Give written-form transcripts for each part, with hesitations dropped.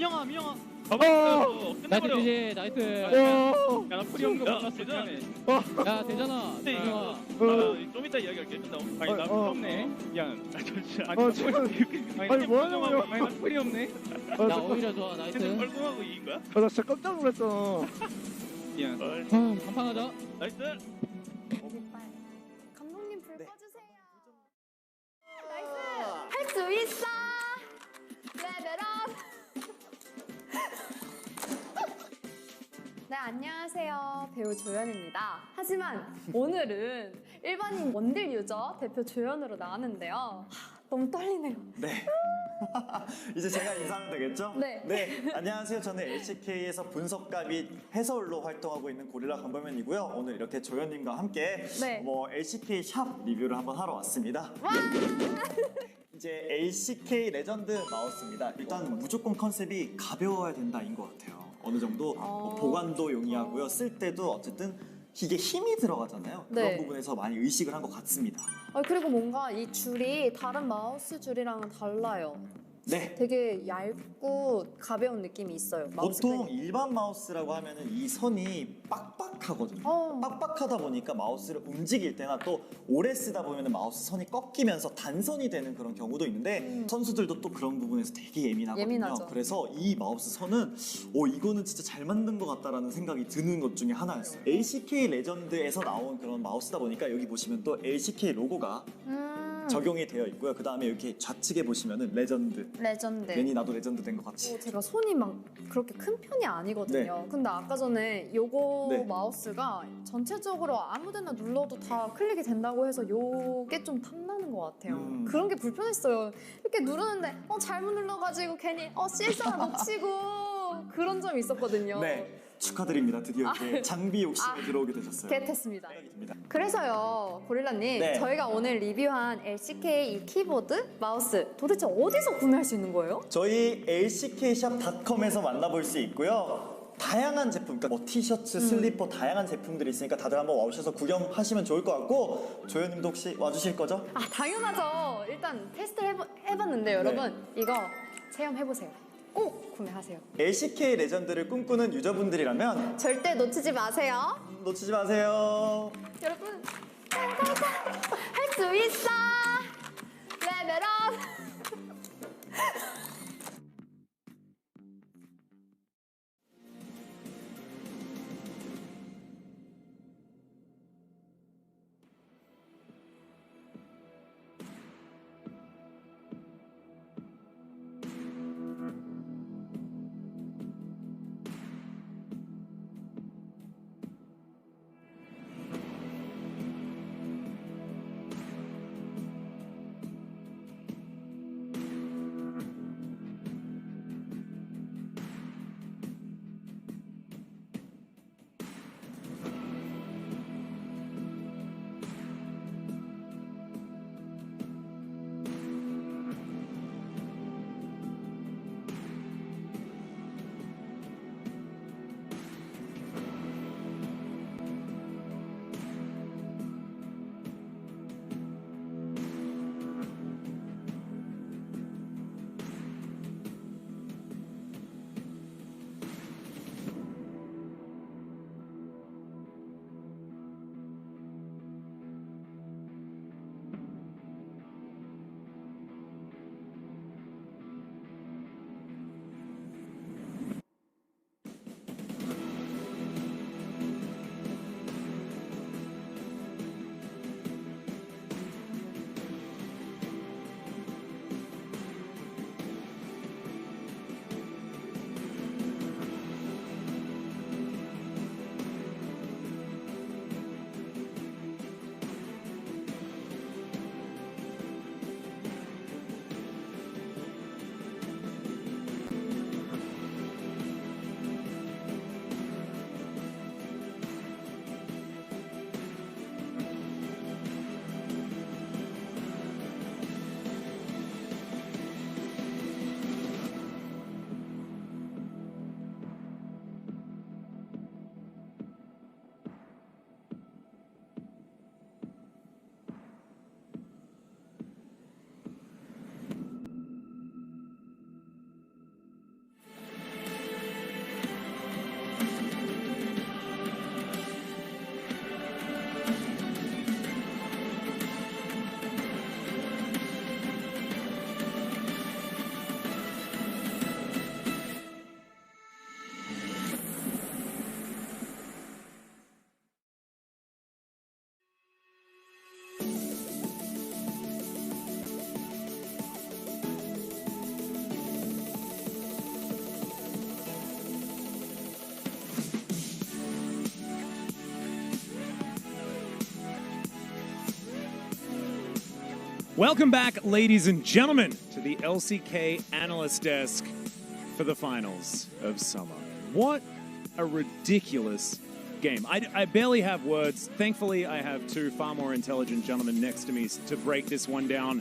민영아 민영아. 나이스 끝내버려. 주지 나이스. 야나 프리 없는 거 몰랐어. 대단하네. 야 되잖아. 근데 민영아. 좀 이따 이야기할게. 끝나고. 아니 나 어, 프리 어, 없네. 미안. 잠시. 지금 아니 뭐하냐고요? 아니 나 프리 없네. 나 오히려 좋아 나이스. 근데 뻘쭘하고 이긴 거야? 나 진짜 깜짝 놀랐어. 미안. 한판하자. 나이스. 감독님 불 꺼주세요. 나이스. 할 수 있어. 레벨업. 네, 안녕하세요. 배우 조연입니다. 하지만 오늘은 일반인 원딜 유저 대표 조연으로 나왔는데요. 너무 떨리네요. 네. 이제 제가 인사하면 되겠죠? 네. 안녕하세요. 저는 LCK에서 분석가 및 해설로 활동하고 있는 고릴라 강범현이고요. 오늘 이렇게 조연님과 함께 네. LCK 샵 리뷰를 한번 하러 왔습니다. 와! 이제 LCK 레전드 마우스입니다. 일단 무조건 컨셉이 가벼워야 된다인 것 같아요. 어느 정도 보관도 용이하고요. 쓸 때도 어쨌든 이게 힘이 들어가잖아요. 네. 그런 부분에서 많이 의식을 한 것 같습니다. 그리고 뭔가 이 줄이 다른 마우스 줄이랑은 달라요. 네. 되게 얇고 가벼운 느낌이 있어요. 마우스 보통 펜이. 일반 마우스라고 하면은 이 선이 빡빡하거든요. 어. 빡빡하다 보니까 마우스를 움직일 때나 또 오래 쓰다 보면은 마우스 선이 꺾이면서 단선이 되는 그런 경우도 있는데 선수들도 또 그런 부분에서 되게 예민하거든요. 예민하죠. 그래서 이 마우스 선은 이거는 진짜 잘 만든 것 같다라는 생각이 드는 것 중에 하나였어요. LCK 레전드에서 나온 그런 마우스다 보니까 여기 보시면 또 LCK 로고가 적용이 되어 있고요. 그 다음에 이렇게 좌측에 보시면은 레전드. 레전드. 괜히 나도 레전드 된 것 같이. 제가 손이 막 그렇게 큰 편이 아니거든요. 근데 아까 전에 요거 네. 마우스가 전체적으로 아무데나 눌러도 다 클릭이 된다고 해서 요게 좀 탐나는 것 같아요. 그런 게 불편했어요. 이렇게 누르는데 잘못 눌러가지고 괜히 실수 하나 놓치고 그런 점이 있었거든요. 네. 축하드립니다. 드디어 이렇게 장비 욕심에 들어오게 되셨어요. 겟했습니다. 생각이 듭니다. 그래서요, 고릴라님, 네. 저희가 오늘 리뷰한 LCK 이 키보드, 마우스 도대체 어디서 구매할 수 있는 거예요? 저희 lckshop.com에서 만나볼 수 있고요. 다양한 제품, 그러니까 티셔츠, 슬리퍼 다양한 제품들이 있으니까 다들 한번 와주셔서 구경하시면 좋을 것 같고 조연님도 혹시 와주실 거죠? 당연하죠. 일단 테스트를 해봤는데 여러분 이거 체험해보세요. 꼭 구매하세요. LCK 레전드를 꿈꾸는 유저분들이라면 절대 놓치지 마세요. 놓치지 마세요. 여러분 할 수 있어. 레벨업. Welcome back, ladies and gentlemen, to the LCK Analyst Desk for the finals of summer. What a ridiculous game. I barely have words. Thankfully, I have two far more intelligent gentlemen next to me to break this one down.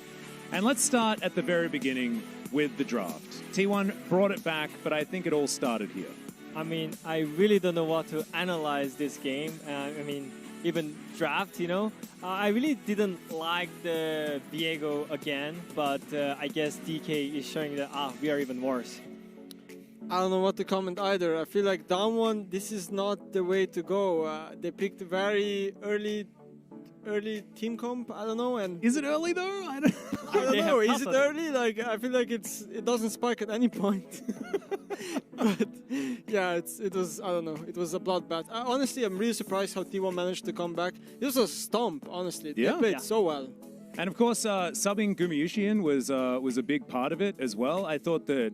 And let's start at the very beginning with the draft. T1 brought it back, but I think it all started here. I mean, I really don't know what to analyze this game. I mean, even draft, you know. I really didn't like the Diego again, but I guess DK is showing that, we are even worse. I don't know what to comment either. I feel like down one, this is not the way to go. They picked a very early team comp. I don't know. And is it early though? I don't know. Is it early? Like I feel like it doesn't spike at any point. But yeah, it was. I don't know. It was a bloodbath. Honestly, I'm really surprised how T1 managed to come back. This was a stomp. Honestly, they played so well. And of course, subbing Gumayushian was a big part of it as well. I thought that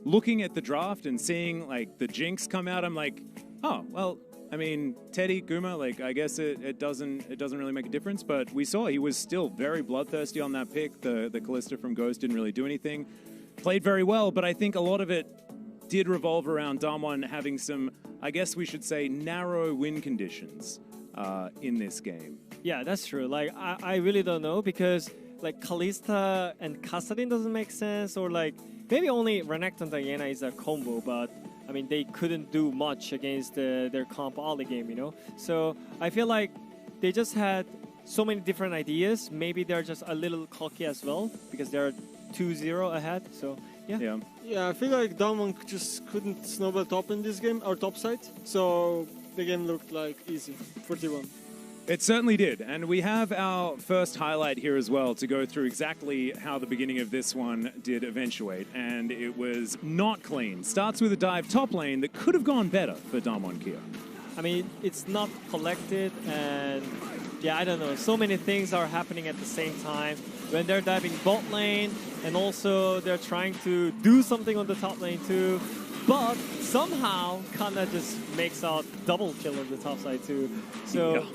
looking at the draft and seeing like the Jinx come out, I'm like, oh well. I mean, Teddy, Guma, like I guess it doesn't really make a difference. But we saw he was still very bloodthirsty on that pick. The Kalista from Ghost didn't really do anything. Played very well, but I think a lot of it did revolve around Damwon having some, I guess we should say, narrow win conditions in this game. Yeah, that's true. Like I really don't know because like Kalista and Kassadin doesn't make sense, or like maybe only Renekton Diana is a combo, but I mean, they couldn't do much against their comp all the game, you know? So I feel like they just had so many different ideas. Maybe they're just a little cocky as well because they're 2-0 ahead. So, yeah. Yeah, I feel like Damwon just couldn't snowball top in this game, or top side. So the game looked like easy for T1. It certainly did, and we have our first highlight here as well to go through exactly how the beginning of this one did eventuate, and it was not clean. Starts with a dive top lane that could have gone better for Damwon Kia. I mean, it's not collected, and yeah, I don't know. So many things are happening at the same time. When they're diving bot lane, and also they're trying to do something on the top lane too. But somehow, Kana just makes out double kill on the top side too. So.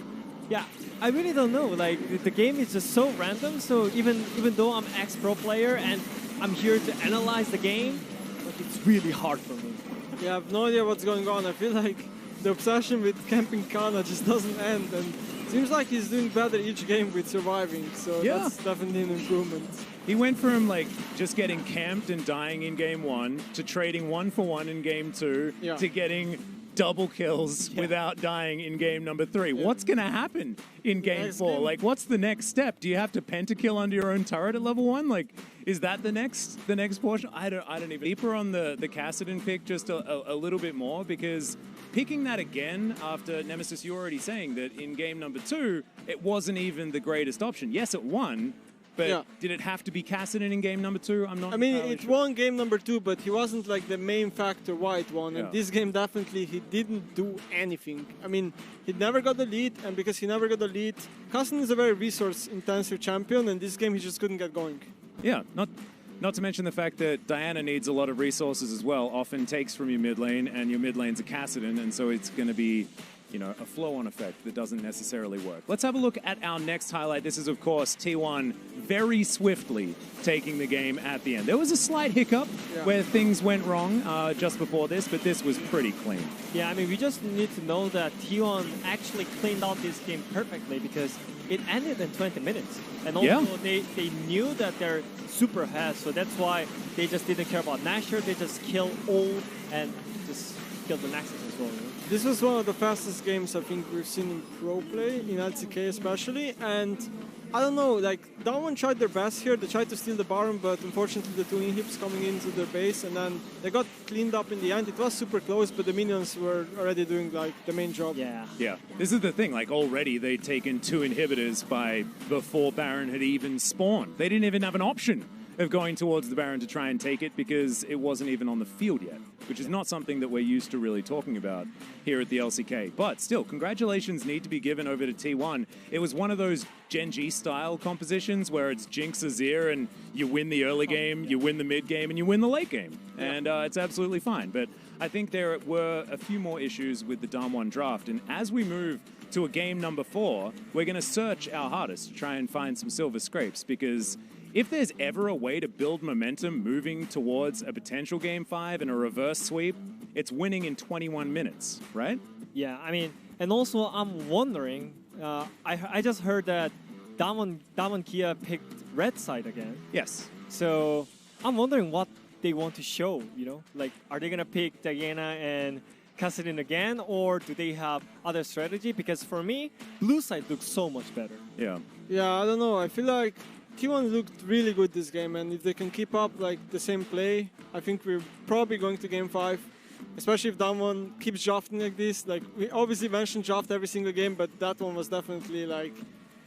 Yeah, I really don't know. Like the game is just so random. So even though I'm ex-pro player and I'm here to analyze the game, like it's really hard for me. Yeah, I have no idea what's going on. I feel like the obsession with camping Kana just doesn't end, and it seems like he's doing better each game with surviving. So that's definitely an improvement. He went from like just getting camped and dying in game 1 to trading 1-for-1 in game 2 to getting double kills without dying in game number 3. What's going to happen in game 4? Like, what's the next step? Do you have to pentakill under your own turret at level 1? Like, is that the next portion? I don't even. Deeper on the Kassadin pick just a little bit more, because picking that again after Nemesis, you're already saying that in game number 2, it wasn't even the greatest option. Yes, it won. But did it have to be Kassadin in game number 2? I'm not. I mean, it won game number 2, but he wasn't like the main factor why it won. And this game definitely he didn't do anything. I mean, he never got the lead, and because he never got the lead, Kassadin is a very resource-intensive champion, and this game he just couldn't get going. Yeah, not to mention the fact that Diana needs a lot of resources as well. Often takes from your mid lane, and your mid lane's a Kassadin, and so it's going to be, you know, a flow-on effect that doesn't necessarily work. Let's have a look at our next highlight. This is, of course, T1 very swiftly taking the game at the end. There was a slight hiccup where things went wrong just before this, but this was pretty clean. Yeah, I mean, we just need to know that T1 actually cleaned out this game perfectly because it ended in 20 minutes. And also, they knew that they're super ahead, so that's why they just didn't care about Nashor. They just kill all and just kill the Nexus as well. This was one of the fastest games I think we've seen in pro play, in LCK especially, and I don't know, like, Damwon tried their best here. They tried to steal the Baron, but unfortunately the two inhibs coming into their base, and then they got cleaned up in the end. It was super close, but the minions were already doing, like, the main job. Yeah. This is the thing, like, already they'd taken 2 inhibitors before Baron had even spawned. They didn't even have an option of going towards the Baron to try and take it because it wasn't even on the field yet, which is not something that we're used to really talking about here at the LCK. But still, congratulations need to be given over to T1. It was one of those Gen G style compositions where it's Jinx Azir and you win the early game, you win the mid game, and you win the late game. And it's absolutely fine. But I think there were a few more issues with the Damwon draft. And as we move to a game number 4, we're going to search our hardest to try and find some silver scrapes, because if there's ever a way to build momentum moving towards a potential game 5 and a reverse sweep, it's winning in 21 minutes, right? Yeah, I mean, and also I'm wondering, I just heard that Damwon Kia picked red side again. Yes. So I'm wondering what they want to show, you know? Like, are they going to pick Diana and Kassadin again, or do they have other strategy? Because for me, blue side looks so much better. Yeah. Yeah, I don't know. I feel like T1 looked really good this game, and if they can keep up like the same play, I think we're probably going to game 5. Especially if Damwon keeps drafting like this. Like, we obviously mentioned draft every single game, but that one was definitely like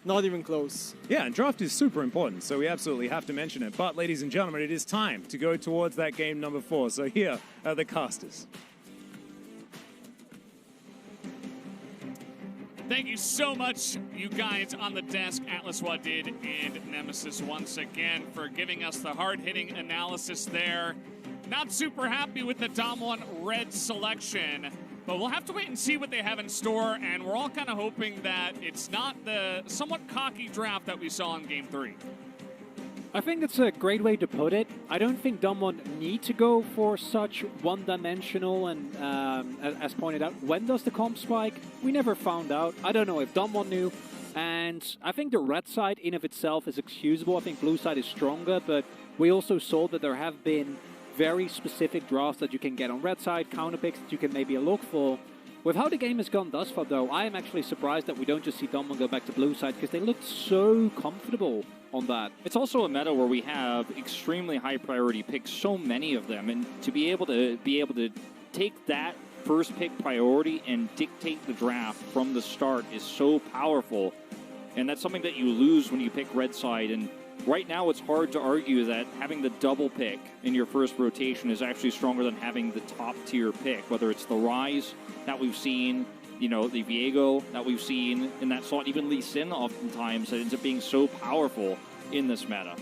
not even close. Yeah, and draft is super important, so we absolutely have to mention it. But ladies and gentlemen, it is time to go towards that game number 4. So here are the casters. Thank you so much, you guys on the desk, Atlas Wadid and Nemesis, once again, for giving us the hard-hitting analysis there. Not super happy with the Damwon red selection, but we'll have to wait and see what they have in store, and we're all kind of hoping that it's not the somewhat cocky draft that we saw in Game 3. I think that's a great way to put it. I don't think Damwon need to go for such one-dimensional, and as pointed out, when does the comp spike? We never found out. I don't know if Damwon knew. And I think the red side in of itself is excusable. I think blue side is stronger, but we also saw that there have been very specific drafts that you can get on red side, counter picks that you can maybe look for. With how the game has gone thus far, though, I am actually surprised that we don't just see Damwon go back to blue side, because they looked so comfortable on that. It's also a meta where we have extremely high priority picks, so many of them, and to be able to take that first pick priority and dictate the draft from the start is so powerful, and that's something that you lose when you pick red side. And right now, it's hard to argue that having the double pick in your first rotation is actually stronger than having the top tier pick, whether it's the Rise that we've seen, you know, the Viego that we've seen in that slot, even Lee Sin oftentimes, that ends up being so powerful in this meta.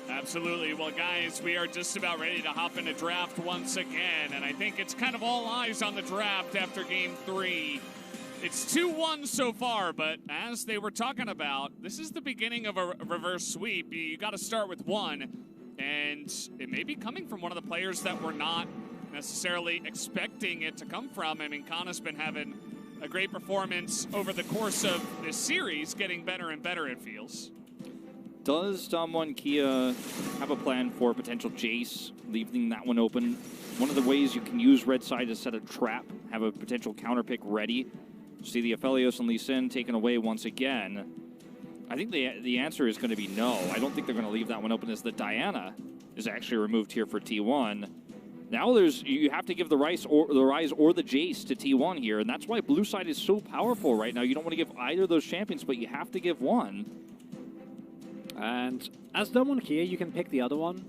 Absolutely. Well, guys, we are just about ready to hop into draft once again, and I think it's kind of all eyes on the draft after Game 3. It's 2-1 so far, but as they were talking about, this is the beginning of a reverse sweep. You got to start with 1, and it may be coming from one of the players that we're not necessarily expecting it to come from. I mean, Kana's been having a great performance over the course of this series, getting better and better, it feels. Does Damwon Kia have a plan for a potential Jace, leaving that one open? One of the ways you can use red side is set a trap, have a potential counter pick ready. See the Aphelios and Lee Sin taken away once again. I think the answer is going to be no. I don't think they're going to leave that one open, as the Diana is actually removed here for T1. Now you have to give the Rise or the Jace to T1 here, and that's why blue side is so powerful right now. You don't want to give either of those champions, but you have to give one. And as Damwon here, you can pick the other one.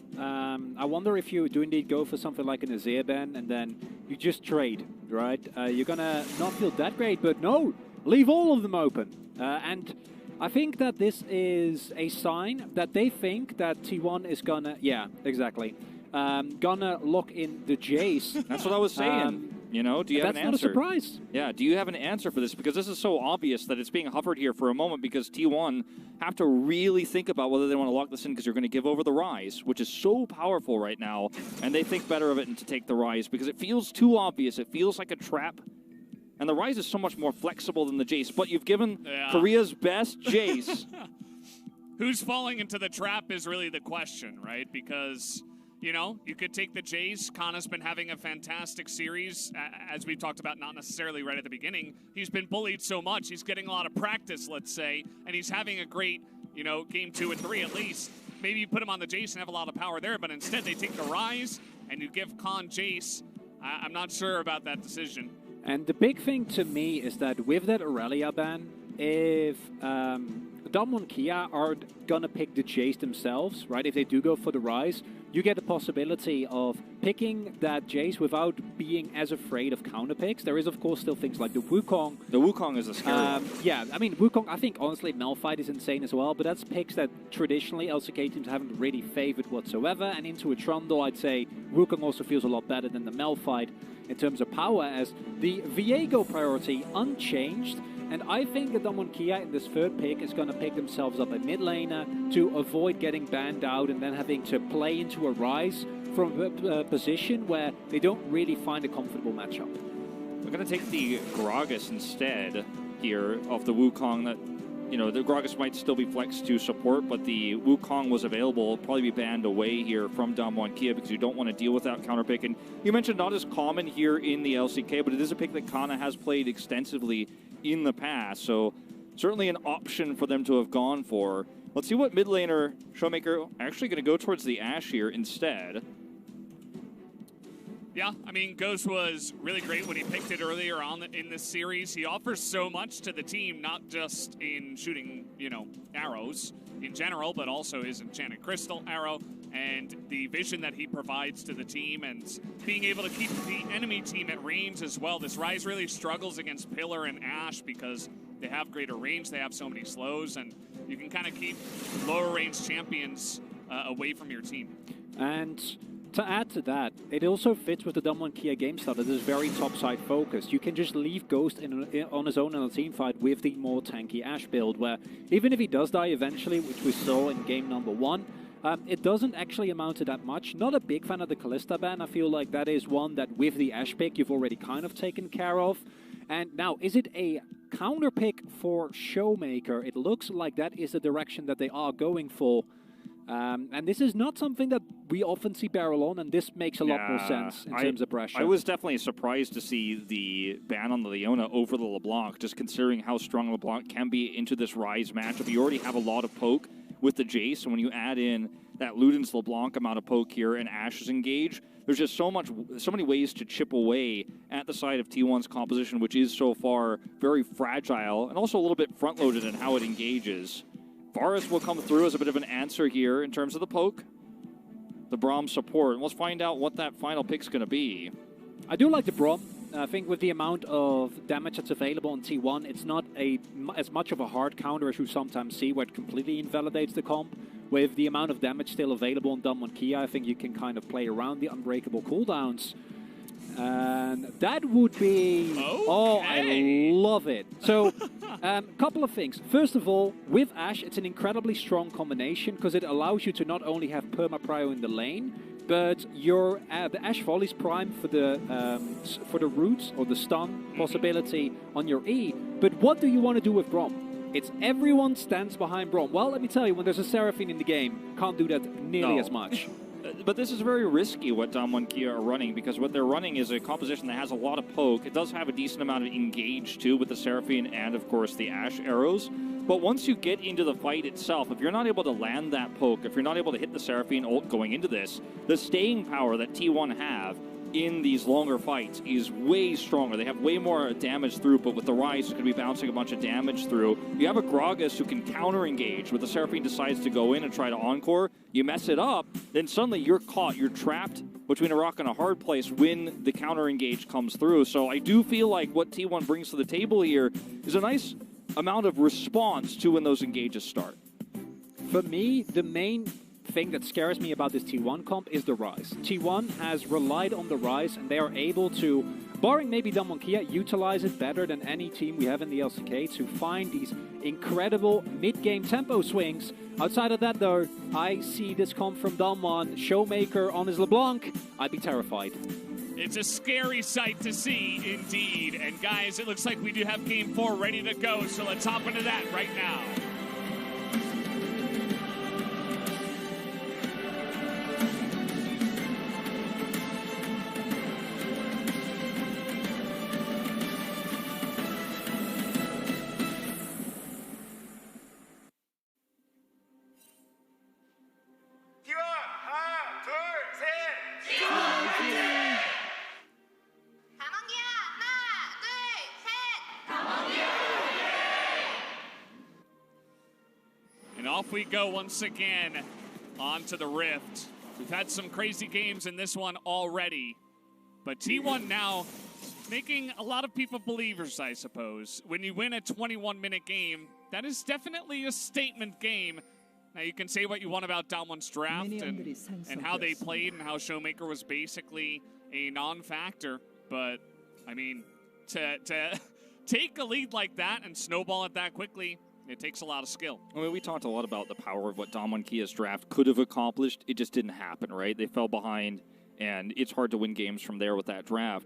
I wonder if you do indeed go for something like an Azir Ben, and then you just trade, right? You're gonna not feel that great, but no, leave all of them open. And I think that this is a sign that they think that T1 is gonna, yeah, exactly, gonna lock in the Jace. That's what I was saying. You know, do you have an answer? That's not a surprise. Yeah, do you have an answer for this? Because this is so obvious that it's being hovered here for a moment, because T1 have to really think about whether they want to lock this in, because you're going to give over the Rise, which is so powerful right now, and they think better of it and to take the Rise, because it feels too obvious. It feels like a trap. And the Rise is so much more flexible than the Jace, but you've given Korea's best Jace. Who's falling into the trap is really the question, right? Because, you know, you could take the Jace. Kana's been having a fantastic series, as we talked about, not necessarily right at the beginning. He's been bullied so much. He's getting a lot of practice, let's say, and he's having a great, you know, game 2 and 3 at least. Maybe you put him on the Jace and have a lot of power there, but instead they take the Rise and you give Khan Jace. I'm not sure about that decision. And the big thing to me is that with that Aurelia ban, if Damwon Kia are gonna pick the Jace themselves, right? If they do go for the Rise, you get the possibility of picking that Jace without being as afraid of counter picks. There is, of course, still things like the Wukong. The Wukong is a scary one. Yeah, I mean, Wukong, I think, honestly, Malphite is insane as well, but that's picks that traditionally LCK teams haven't really favored whatsoever, and into a Trundle, I'd say Wukong also feels a lot better than the Malphite in terms of power, as the Viego priority unchanged. And I think that Damwon Kia in this third pick is going to pick themselves up a mid laner to avoid getting banned out and then having to play into a Rise from a position where they don't really find a comfortable matchup. We're going to take the Gragas instead here of the Wukong. That, you know, the Gragas might still be flexed to support, but the Wukong was available. Probably be banned away here from Damwon Kia because you don't want to deal with that counter pick. And you mentioned not as common here in the LCK, but it is a pick that Kana has played extensively in the past, so certainly an option for them to have gone for. Let's see what mid laner Showmaker actually going to go towards the Ashe here instead. Yeah, I mean, Ghost was really great when he picked it earlier on in this series. He offers so much to the team, not just in shooting, you know, arrows in general, but also his Enchanted Crystal arrow and the vision that he provides to the team and being able to keep the enemy team at range as well. This Rise really struggles against Pillar and Ashe because they have greater range, they have so many slows, and you can kind of keep lower range champions away from your team. And to add to that, it also fits with the Damwon Kia game style that is very topside focused. You can just leave Ghost on his own in a team fight with the more tanky Ashe build, where even if he does die eventually, which we saw in game number 1, it doesn't actually amount to that much. Not a big fan of the Kalista ban. I feel like that is one that with the Ashe pick you've already kind of taken care of. And now, is it a counter pick for Showmaker? It looks like that is the direction that they are going for. And this is not something that we often see barrel on, and this makes a lot more sense in terms of pressure. I was definitely surprised to see the ban on the Leona over the LeBlanc, just considering how strong LeBlanc can be into this Rise matchup. You already have a lot of poke with the Jace, and when you add in that Luden's LeBlanc amount of poke here and Ashe's engage, there's just so many ways to chip away at the side of T1's composition, which is so far very fragile and also a little bit front-loaded in how it engages. Varus will come through as a bit of an answer here in terms of the poke, the Braum support. And let's find out what that final pick's going to be. I do like the Braum. I think with the amount of damage that's available on T1, it's not as much of a hard counter as you sometimes see, where it completely invalidates the comp. With the amount of damage still available on Damwon Kia, I think you can kind of play around the unbreakable cooldowns. And that would be... Okay. Oh, I love it. So, couple of things. First of all, with Ashe, it's an incredibly strong combination because it allows you to not only have perma-prio in the lane, but your the Ashe Volley's prime for the roots or the stun possibility on your E. But what do you want to do with Braum? It's everyone stands behind Braum. Well, let me tell you, when there's a Seraphine in the game, can't do that nearly as much. But this is very risky what Damwon Kia are running, because what they're running is a composition that has a lot of poke. It does have a decent amount of engage too with the Seraphine and of course the Ashe arrows. But once you get into the fight itself, if you're not able to land that poke, if you're not able to hit the Seraphine ult going into this, the staying power that T1 have in these longer fights is way stronger. They have way more damage throughput. With the Rise, it's going to be bouncing a bunch of damage through. You have a Gragas who can counter-engage. When the Seraphine decides to go in and try to encore, you mess it up, then suddenly you're caught. You're trapped between a rock and a hard place when the counter-engage comes through. So I do feel like what T1 brings to the table here is a nice amount of response to when those engages start. For me, the main thing that scares me about this T1 comp is the Rise. T1 has relied on the Rise, and they are able to, barring maybe Damwon Kia, utilize it better than any team we have in the LCK to find these incredible mid-game tempo swings. Outside of that, though, I see this comp from Damwon, Showmaker on his LeBlanc. I'd be terrified. It's a scary sight to see, indeed. And guys, it looks like we do have Game 4 ready to go, so let's hop into that right now. off we go once again onto the Rift. We've had some crazy games in this one already, but T1 now making a lot of people believers, I suppose. When you win a 21-minute game, that is definitely a statement game. Now, you can say what you want about Damon's draft and how they played and how Showmaker was basically a non-factor, but, I mean, to take a lead like that and snowball it that quickly, it takes a lot of skill. I mean, we talked a lot about the power of what Damwon Kia's draft could have accomplished. It just didn't happen, right? They fell behind, and it's hard to win games from there with that draft.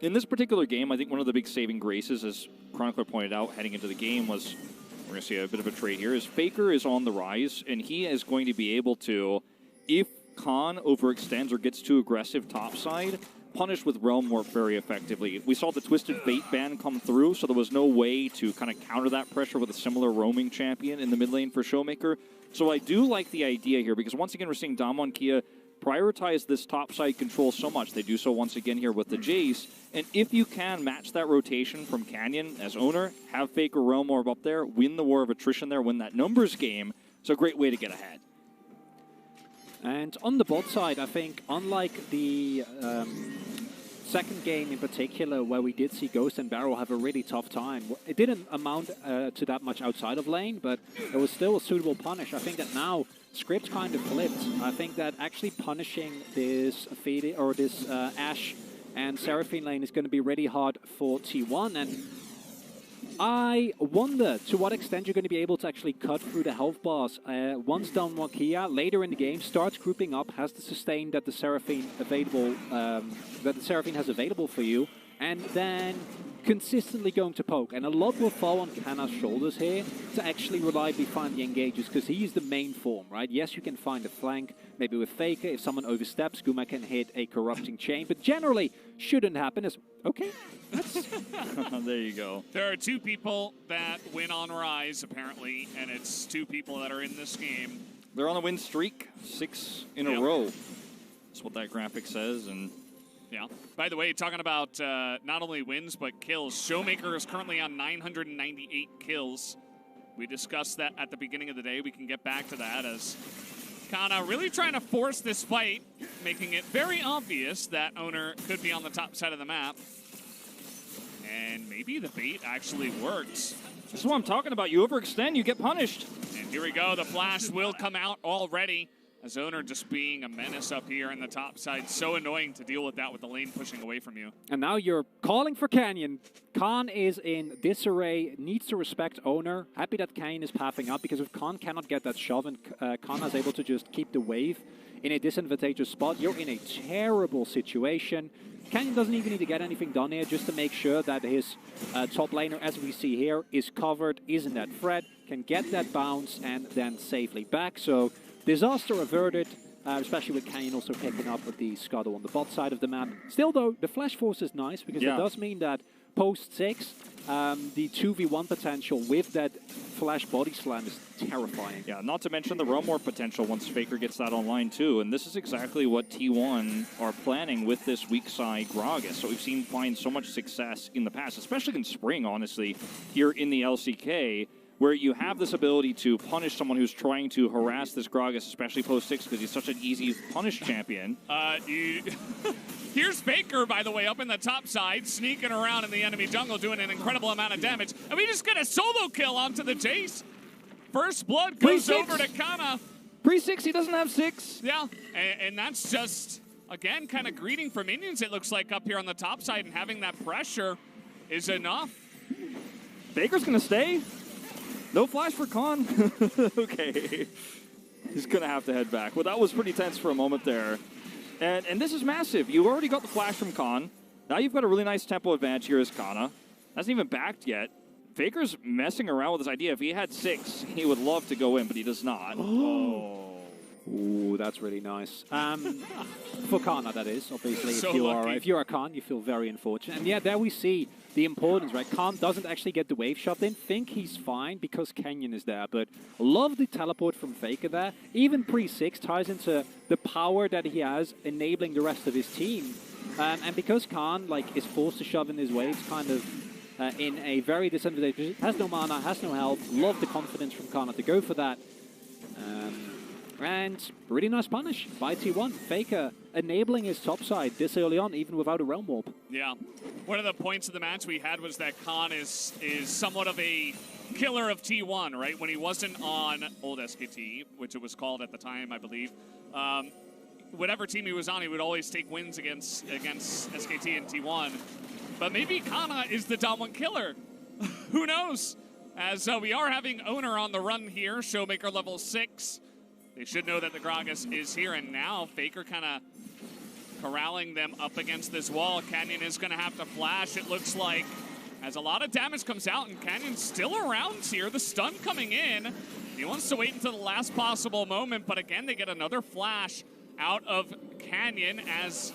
In this particular game, I think one of the big saving graces, as Chronicler pointed out heading into the game, was, we're going to see a bit of a trade here, is Faker is on the rise, and he is going to be able to, if Khan overextends or gets too aggressive topside, punish with Realm Warp very effectively. We saw the Twisted Fate ban come through, so there was no way to kind of counter that pressure with a similar roaming champion in the mid lane for Showmaker. So I do like the idea here, because once again we're seeing Damwon Kia prioritize this topside control so much. They do so once again here with the Jace, and if you can match that rotation from Canyon as owner, have Faker Realm Orb up there, win the war of attrition there, win that numbers game, it's a great way to get ahead. And on the bot side, I think, unlike the second game in particular, where we did see Ghost and Barrow have a really tough time, it didn't amount to that much outside of lane, but it was still a suitable punish. I think that now script kind of flipped. I think that actually punishing this Ashe and Seraphine lane is going to be really hard for T1, and I wonder to what extent you're going to be able to actually cut through the health bars. Once Damwon Kia later in the game starts grouping up, has the sustain that the Seraphine has available for you, and then consistently going to poke. And a lot will fall on Kana's shoulders here to actually reliably find the engages, because he's the main form, right? Yes, you can find a flank, maybe with Faker. If someone oversteps, Guma can hit a corrupting chain, but generally shouldn't happen. Okay, there you go. There are two people that win on Rise, apparently, and it's two people that are in this game. They're on a win streak, 6 in a row. That's what that graphic says, and yeah. By the way, talking about not only wins, but kills, Showmaker is currently on 998 kills. We discussed that at the beginning of the day. We can get back to that, as Kana really trying to force this fight, making it very obvious that owner could be on the top side of the map. And maybe the bait actually works. This is what I'm talking about. You overextend, you get punished. And here we go. The flash will come out already. As owner just being a menace up here in the top side. So annoying to deal with that with the lane pushing away from you. And now you're calling for Canyon. Khan is in disarray, needs to respect owner. Happy that Canyon is pathing up, because if Khan cannot get that shove and Khan is able to just keep the wave in a disadvantageous spot, you're in a terrible situation. Canyon doesn't even need to get anything done here, just to make sure that his top laner, as we see here, is covered, isn't that threat, can get that bounce and then safely back. So disaster averted, especially with Canyon also picking up with the Scuttle on the bot side of the map. Still though, the Flash Force is nice, because it does mean that post 6, the 2v1 potential with that Flash Body Slam is terrifying. Yeah, not to mention the Realm Warp potential once Faker gets that online too, and this is exactly what T1 are planning with this weak side Gragas. So we've seen find so much success in the past, especially in Spring, honestly, here in the LCK, where you have this ability to punish someone who's trying to harass this Gragas, especially post 6, because he's such an easy punish champion. Here's Faker, by the way, up in the top side, sneaking around in the enemy jungle, doing an incredible amount of damage. And we just get a solo kill onto the Jace. First blood goes over to Kana. Pre-6, he doesn't have 6. Yeah, and that's just, again, kind of greeting for minions, it looks like, up here on the top side, and having that pressure is enough. Faker's going to stay. No flash for Khan. Okay. He's going to have to head back. Well, that was pretty tense for a moment there. And this is massive. You already got the flash from Khan. Now you've got a really nice tempo advantage here as Kana. Hasn't even backed yet. Faker's messing around with this idea. If he had 6, he would love to go in, but he does not. Ooh, that's really nice. For Kana, that is, obviously. So if you're a Khan, you feel very unfortunate. And yeah, there we see the importance, right? Khan doesn't actually get the wave shoved in. Think he's fine because Canyon is there, but love the teleport from Faker there. Even pre-6 ties into the power that he has, enabling the rest of his team. And because Khan is forced to shove in his waves, kind of in a very disadvantageous position, has no mana, has no health. Love the confidence from Kana to go for that. And really nice punish by T1. Faker enabling his top side this early on, even without a Realm Warp. Yeah. One of the points of the match we had was that Khan is somewhat of a killer of T1, right? When he wasn't on old SKT, which it was called at the time, I believe, whatever team he was on, he would always take wins against SKT and T1. But maybe Kana is the Damwon killer. Who knows? As we are having Owner on the run here, Showmaker level 6. They should know that the Gragas is here, and now Faker kind of corralling them up against this wall. Canyon is going to have to flash, it looks like, as a lot of damage comes out, and Canyon's still around here. The stun coming in. He wants to wait until the last possible moment, but again, they get another flash out of Canyon as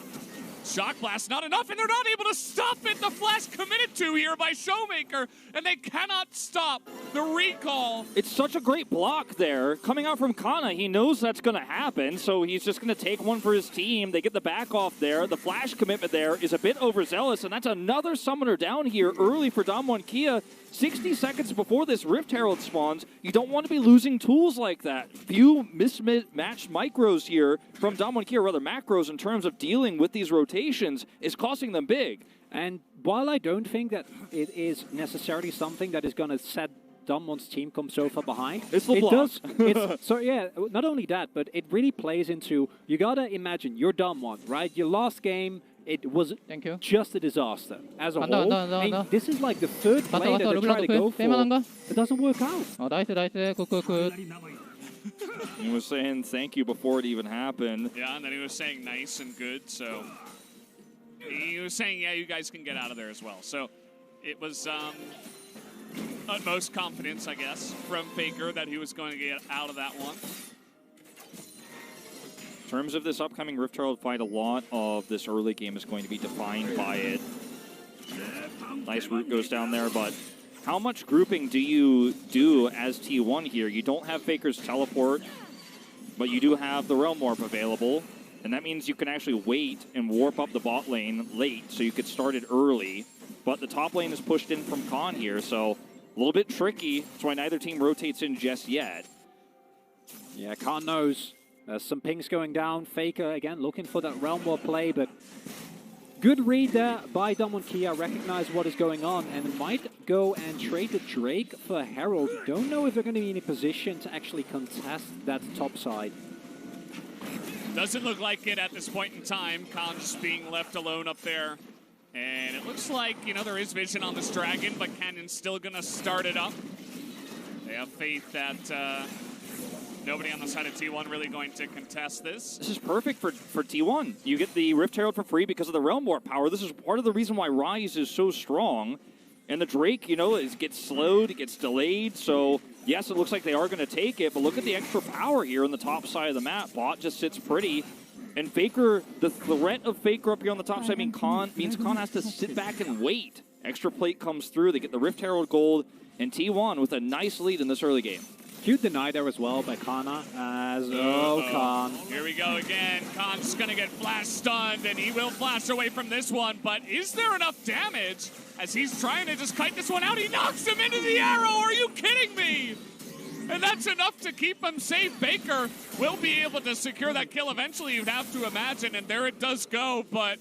Shock Blast not enough, and they're not able to stop it. The flash committed to here by Showmaker, and they cannot stop the recall. It's such a great block there. Coming out from Kana, he knows that's going to happen, so he's just going to take one for his team. They get the back off there. The flash commitment there is a bit overzealous, and that's another summoner down here early for Damwon Kia. 60 seconds before this Rift Herald spawns, you don't want to be losing tools like that. Few mismatched micros here from Damwon Kia, or rather macros, in terms of dealing with these rotations is costing them big. And while I don't think that it is necessarily something that is going to set Damwon's team come so far behind, so yeah, not only that, but it really plays into, you got to imagine, you're Damwon, right? Your last game, it was just a disaster as a whole. I mean, this is like the third play that they're trying to go for. It doesn't work out. He was saying thank you before it even happened. Yeah, and then he was saying nice and good, so he was saying, yeah, you guys can get out of there as well. So it was utmost confidence, I guess, from Faker that he was going to get out of that one. In terms of this upcoming Rift Herald fight, a lot of this early game is going to be defined by it. Nice root goes down there, but how much grouping do you do as T1 here? You don't have Faker's teleport, but you do have the Realm Warp available, and that means you can actually wait and warp up the bot lane late, so you could start it early. But the top lane is pushed in from Khan here, so a little bit tricky. That's why neither team rotates in just yet. Yeah, Khan knows. There's some pings going down. Faker, again, looking for that Realm Warp play, but good read there by Damwon Kia. Recognize what is going on and might go and trade the Drake for Herald. Don't know if they're going to be in a position to actually contest that top side. Doesn't look like it at this point in time. Khan just being left alone up there. And it looks like, you know, there is vision on this dragon, but Canyon's still going to start it up. They have faith that nobody on the side of T1 really going to contest this. This is perfect for T1. You get the Rift Herald for free because of the Realm Warp power. This is part of the reason why Rise is so strong. And the Drake, you know, it gets slowed, it gets delayed. So, yes, it looks like they are going to take it. But look at the extra power here on the top side of the map. Bot just sits pretty. And Faker, the threat of Faker up here on the top side means Khan has to sit back and wait. Extra plate comes through. They get the Rift Herald gold. And T1 with a nice lead in this early game. Cute deny there as well by Kana as Khan. Here we go again. Khan's going to get flash stunned, and he will flash away from this one. But is there enough damage as he's trying to just kite this one out? He knocks him into the arrow. Are you kidding me? And that's enough to keep him safe. Baker will be able to secure that kill eventually, you'd have to imagine. And there it does go. But,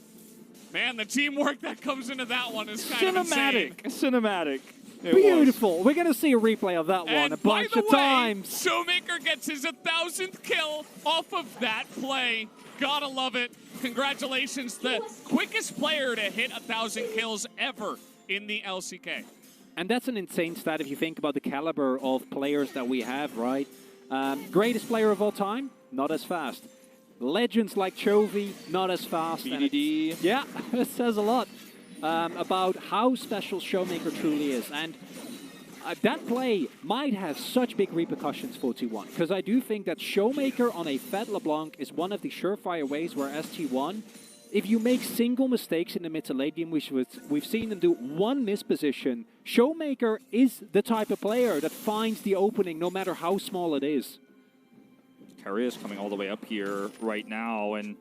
man, the teamwork that comes into that one is kind of insane. Cinematic. Beautiful. We're going to see a replay of that one a bunch of times. Showmaker gets his 1,000th kill off of that play. Gotta love it. Congratulations. The quickest player to hit 1,000 kills ever in the LCK. And that's an insane stat if you think about the caliber of players that we have, right? Greatest player of all time, not as fast. Legends like Chovy, not as fast. BDD. Yeah, it says a lot. About how special Showmaker truly is. And that play might have such big repercussions for T1, because I do think that Showmaker on a Fed LeBlanc is one of the surefire ways where as T1, if you make single mistakes in the mid to late game, which we've seen them do one misposition, Showmaker is the type of player that finds the opening no matter how small it is. Carrier is coming all the way up here right now, and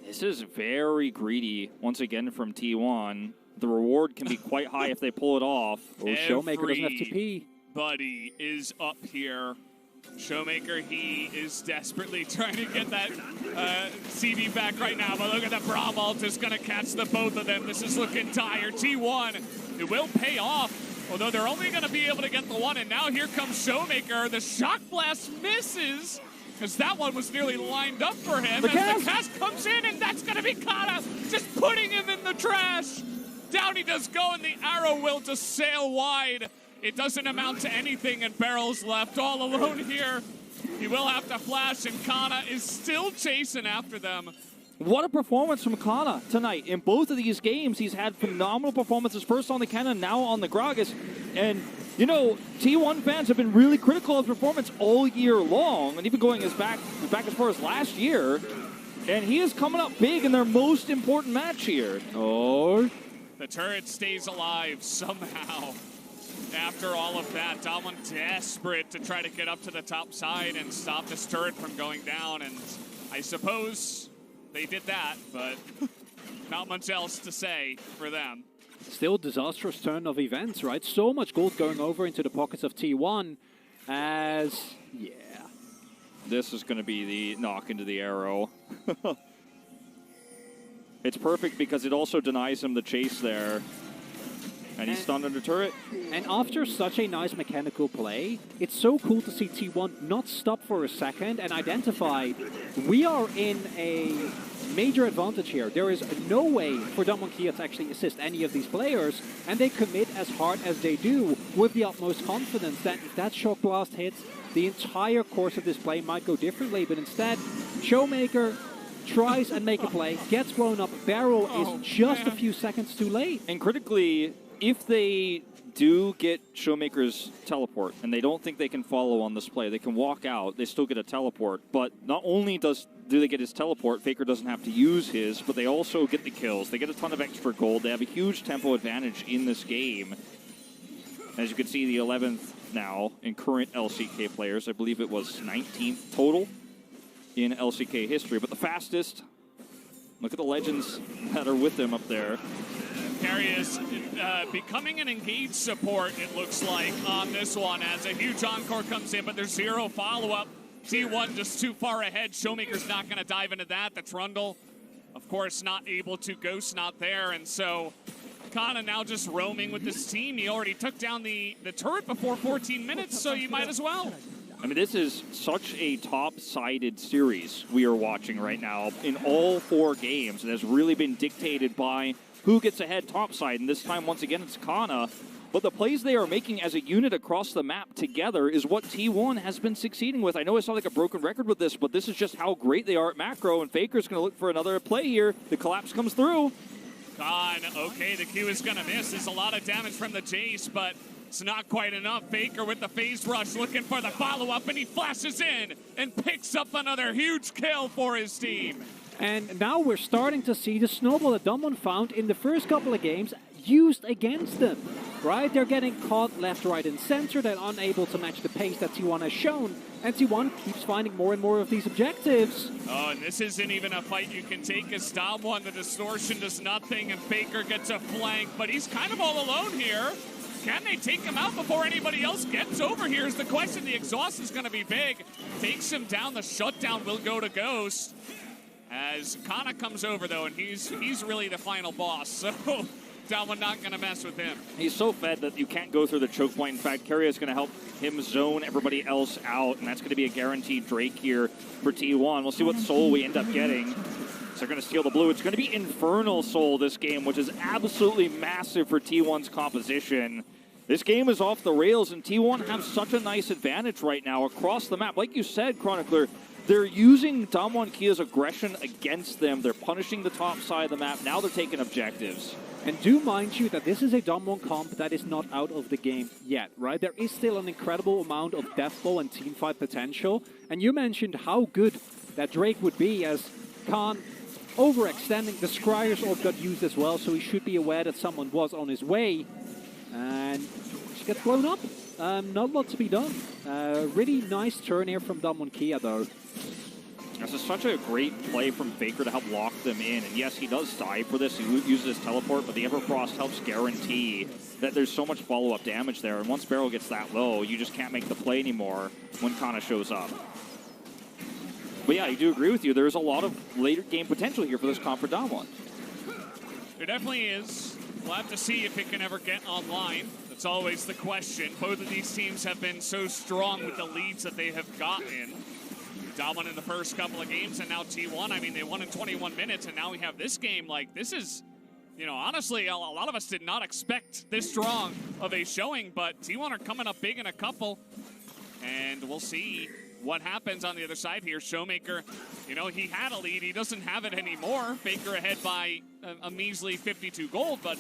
this is very greedy, once again, from T1. The reward can be quite high if they pull it off. Oh, Showmaker doesn't have TP. Everybody is up here Showmaker, he is desperately trying to get that CD back right now, but look at the Braum ult is going to catch the both of them. This is looking dire. T1, it will pay off, although they're only going to be able to get the one, and now here comes Showmaker. The Shock Blast misses, because that one was nearly lined up for him. As the cast comes in, and that's going to be Kana just putting him in the trash. Down he does go, and the arrow will just sail wide. It doesn't amount to anything, and Barrel's left all alone here. He will have to flash, and Kana is still chasing after them. What a performance from Kana tonight. In both of these games, he's had phenomenal performances, first on the cannon, now on the Gragas. And, you know, T1 fans have been really critical of his performance all year long, and even going back as far as last year. And he is coming up big in their most important match here. Oh. The turret stays alive somehow. After all of that, Damwon desperate to try to get up to the top side and stop this turret from going down. And I suppose they did that, but not much else to say for them. Still disastrous turn of events, right? So much gold going over into the pockets of T1 as, yeah. This is going to be the knock into the arrow. It's perfect because it also denies him the chase there. And he's stunned under turret. And after such a nice mechanical play, it's so cool to see T1 not stop for a second and identify we are in a major advantage here. There is no way for Damwon Kia to actually assist any of these players, and they commit as hard as they do with the utmost confidence that if that Shock Blast hits, the entire course of this play might go differently. But instead, Showmaker tries and make a play, gets blown up. Barrel is just a few seconds too late. And critically, if they do get Showmaker's teleport and they don't think they can follow on this play, they can walk out, they still get a teleport. But not only do they get his teleport, Faker doesn't have to use his, but they also get the kills. They get a ton of extra gold. They have a huge tempo advantage in this game. As you can see, the 11th now in current LCK players. I believe it was 19th total in LCK history. But the fastest, look at the legends that are with them up there. Carry is becoming an engaged support, it looks like, on this one, as a huge encore comes in, but there's zero follow-up. T1 just too far ahead. Showmaker's not going to dive into that. The Trundle, of course, not able to. Ghost not there, and so Kana now just roaming with this team. He already took down the turret before 14 minutes, so you might as well. I mean, this is such a top-sided series we are watching right now in all 4 games. It has really been dictated by who gets ahead topside, and this time, once again, it's Kana. But the plays they are making as a unit across the map together is what T1 has been succeeding with. I know I sound like a broken record with this, but this is just how great they are at macro, and Faker's going to look for another play here. The collapse comes through. Khan, okay, the Q is going to miss. There's a lot of damage from the Jace, but it's not quite enough. Faker with the phase rush looking for the follow-up, and he flashes in and picks up another huge kill for his team. And now we're starting to see the snowball that Damwon found in the first couple of games used against them, right? They're getting caught left, right, and center. They're unable to match the pace that T1 has shown, and T1 keeps finding more and more of these objectives. Oh, and this isn't even a fight you can take as Damwon. The distortion does nothing, and Faker gets a flank, but he's kind of all alone here. Can they take him out before anybody else gets over here is the question. The exhaust is going to be big. Takes him down. The shutdown will go to Ghost. As Kana comes over, though, and he's really the final boss, so Damwon not going to mess with him. He's so fed that you can't go through the choke point. In fact, Keria is going to help him zone everybody else out, and that's going to be a guaranteed Drake here for T1. We'll see what soul we end up getting. So they're going to steal the blue. It's going to be Infernal Soul this game, which is absolutely massive for T1's composition. This game is off the rails, and T1 have such a nice advantage right now across the map. Like you said, Chronicler, they're using Damwon Kia's aggression against them. They're punishing the top side of the map. Now they're taking objectives. And do mind you that this is a Damwon comp that is not out of the game yet, right? There is still an incredible amount of deathball and teamfight potential. And you mentioned how good that Drake would be as Khan overextending. The Scryer's orb got used as well, so he should be aware that someone was on his way. And she gets blown up. Not a lot to be done. Really nice turn here from Damwon Kia, though. This is such a great play from Faker to help lock them in. And yes, he does die for this. He uses his teleport, but the Everfrost helps guarantee that there's so much follow-up damage there. And once Barrel gets that low, you just can't make the play anymore when Kana shows up. But yeah, I do agree with you. There's a lot of later game potential here for this comp for Damwon. There definitely is. We'll have to see if it can ever get online. That's always the question. Both of these teams have been so strong with the leads that they have gotten. Damwon in the first couple of games, and now T1. I mean, they won in 21 minutes, and now we have this game. Like, this is, you know, honestly, a lot of us did not expect this strong of a showing, but T1 are coming up big in a couple, and we'll see what happens on the other side here. Showmaker, you know, he had a lead. He doesn't have it anymore. Faker ahead by a measly 52 gold, but,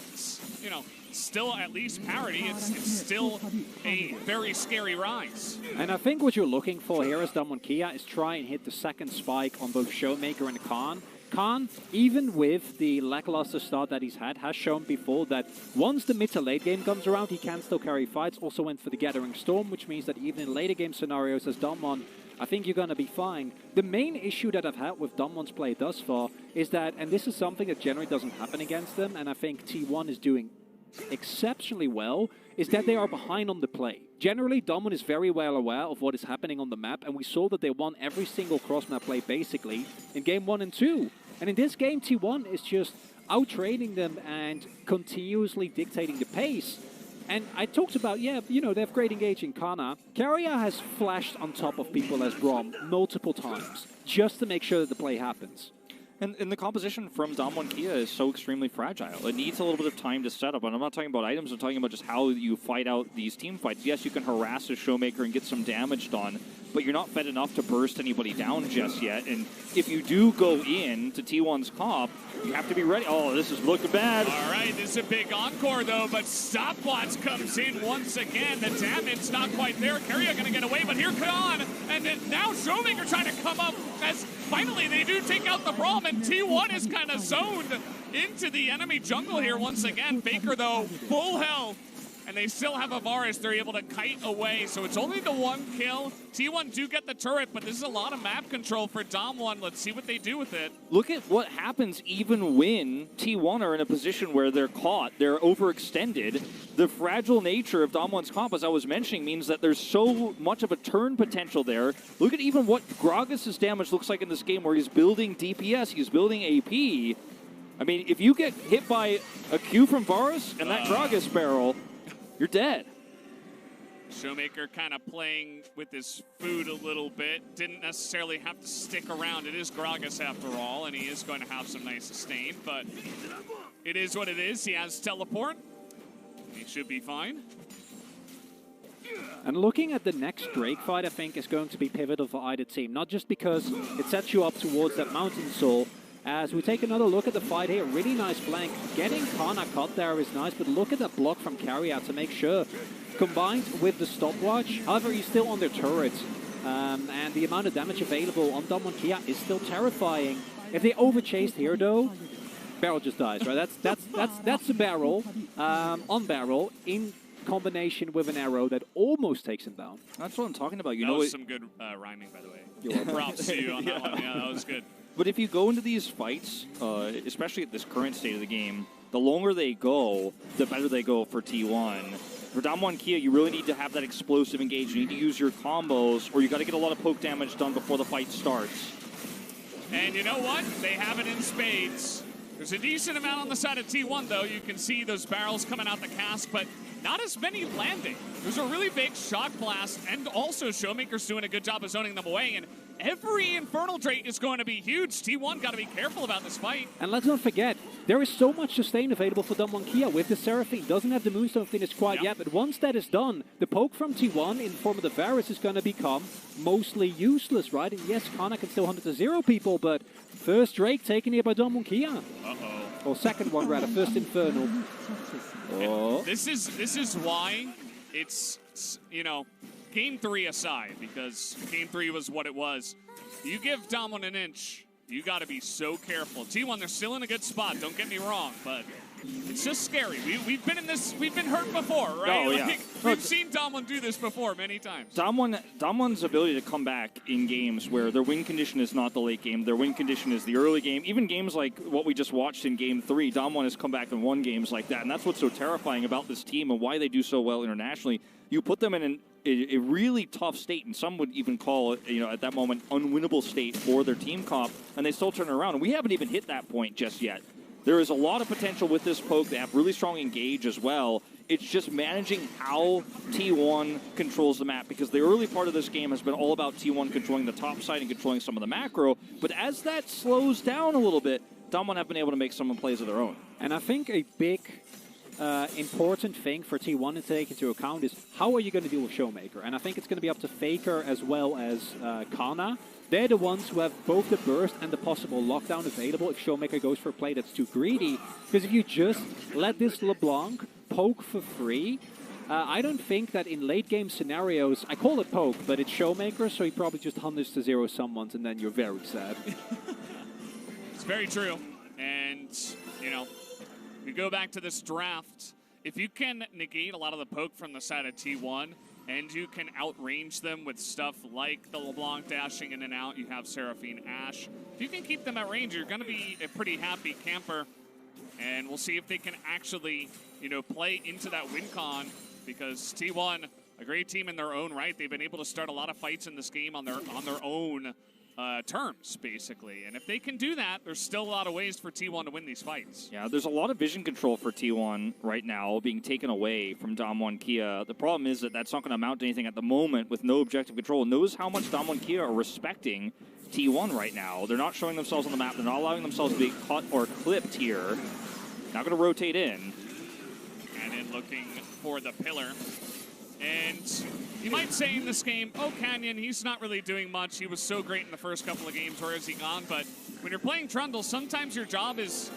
you know, still at least parity. It's still a very scary rise. And I think what you're looking for here as Damwon Kia is try and hit the second spike on both Showmaker and Khan. Khan, even with the lackluster start that he's had, has shown before that once the mid to late game comes around, he can still carry fights. Also went for the Gathering Storm, which means that even in later game scenarios as Damwon, I think you're going to be fine. The main issue that I've had with Damwon's play thus far is that, and this is something that generally doesn't happen against them, and I think T1 is doing exceptionally well, is that they are behind on the play. Generally, Damwon is very well aware of what is happening on the map, and we saw that they won every single cross-map play basically in game 1 and 2. And in this game, T1 is just out-trading them and continuously dictating the pace. And I talked about, yeah, you know, they have great engage in Kana. Carrier has flashed on top of people as Brom multiple times just to make sure that the play happens. And the composition from Damwon Kia is so extremely fragile. It needs a little bit of time to set up. And I'm not talking about items, I'm talking about just how you fight out these team fights. Yes, you can harass a Showmaker and get some damage done, but you're not fed enough to burst anybody down just yet. And if you do go in to T1's comp, you have to be ready. Oh, this is looking bad. All right, this is a big encore, though, but Stopwatch comes in once again. The damage's not quite there. Carrier going to get away, but here Khan, and then now Showmaker trying to come up as finally they do take out the Braum, and T1 is kind of zoned into the enemy jungle here once again. Faker, though, full health. And they still have a Varus. They're able to kite away. So it's only the one kill. T1 do get the turret, but this is a lot of map control for Damwon. Let's see what they do with it. Look at what happens even when T1 are in a position where they're caught. They're overextended. The fragile nature of Damwon's comp, as I was mentioning, means that there's so much of a turn potential there. Look at even what Gragas' damage looks like in this game where he's building DPS, he's building AP. I mean, if you get hit by a Q from Varus and that Gragas barrel, you're dead. Showmaker kind of playing with his food a little bit. Didn't necessarily have to stick around. It is Gragas after all, and he is going to have some nice sustain, but it is what it is. He has teleport. He should be fine. And looking at the next Drake fight, I think is going to be pivotal for either team. Not just because it sets you up towards that Mountain Soul. As we take another look at the fight here, really nice flank. Getting Kana cut there is nice, but look at that block from Carrier to make sure. Combined with the stopwatch, however, he's still on their turret. And the amount of damage available on Damwon Kia is still terrifying. If they overchased here, though, Barrel just dies, right? That's a barrel on Barrel in combination with an arrow that almost takes him down. That's what I'm talking about. You that know, was some good rhyming, by the way. Props to you on that one. Yeah, that was good. But if you go into these fights, especially at this current state of the game, the longer they go, the better they go for T1. For Damwon Kia, you really need to have that explosive engage. You need to use your combos, or you got to get a lot of poke damage done before the fight starts. And you know what? They have it in spades. There's a decent amount on the side of T1, though. You can see those barrels coming out the cask, but not as many landing. There's a really big shock blast, and also Showmaker's doing a good job of zoning them away, and every Infernal Drake is going to be huge. T1 got to be careful about this fight. And let's not forget, there is so much sustain available for Damwon Kia with the Seraphine. Doesn't have the Moonstone finish quite yet, but once that is done, the poke from T1 in the form of the Varus is going to become mostly useless, right? And yes, Kana can still hunt it to 0 people, but first Drake taken here by Damwon Kia. Uh-oh. Or second one, rather. First Infernal. Oh. This is why it's, you know, Game 3 aside, because Game 3 was what it was. You give Damwon an inch, you got to be so careful. T1, they're still in a good spot. Don't get me wrong, but it's just scary. We've been in this. We've been hurt before, right? Oh, yeah. Like, we've seen Damwon do this before many times. Damwon's ability to come back in games where their win condition is not the late game, their win condition is the early game. Even games like what we just watched in Game 3, Damwon has come back and won games like that, and that's what's so terrifying about this team and why they do so well internationally. You put them in a really tough state, and some would even call it, at that moment, unwinnable state for their team comp, and they still turn it around. And we haven't even hit that point just yet. There is a lot of potential with this poke. They have really strong engage as well. It's just managing how T1 controls the map, because the early part of this game has been all about T1 controlling the top side and controlling some of the macro. But as that slows down a little bit, Damwon have been able to make some plays of their own. And I think a big important thing for T1 to take into account is how are you going to deal with Showmaker? And I think it's going to be up to Faker as well as Kana. They're the ones who have both the burst and the possible lockdown available if Showmaker goes for a play that's too greedy. Because if you just let this LeBlanc poke for free, I don't think that in late game scenarios, I call it poke, but it's Showmaker, so he probably just hundreds to zero someone's and then you're very sad. It's very true. And, we go back to this draft. If you can negate a lot of the poke from the side of T1, and you can outrange them with stuff like the LeBlanc dashing in and out, you have Seraphine Ashe. If you can keep them at range, you're going to be a pretty happy camper. And we'll see if they can actually, play into that win con, because T1, a great team in their own right, they've been able to start a lot of fights in this game on their own terms, basically. And if they can do that, there's still a lot of ways for T1 to win these fights. Yeah, there's a lot of vision control for T1 right now being taken away from Damwon Kia. The problem is that that's not going to amount to anything at the moment with no objective control. Knows how much Damwon Kia are respecting T1 right now. They're not showing themselves on the map. They're not allowing themselves to be cut or clipped here. Not going to rotate in. And then looking for the pillar. And you might say in this game, oh, Canyon, he's not really doing much. He was so great in the first couple of games. Where has he gone? But when you're playing Trundle, sometimes your job is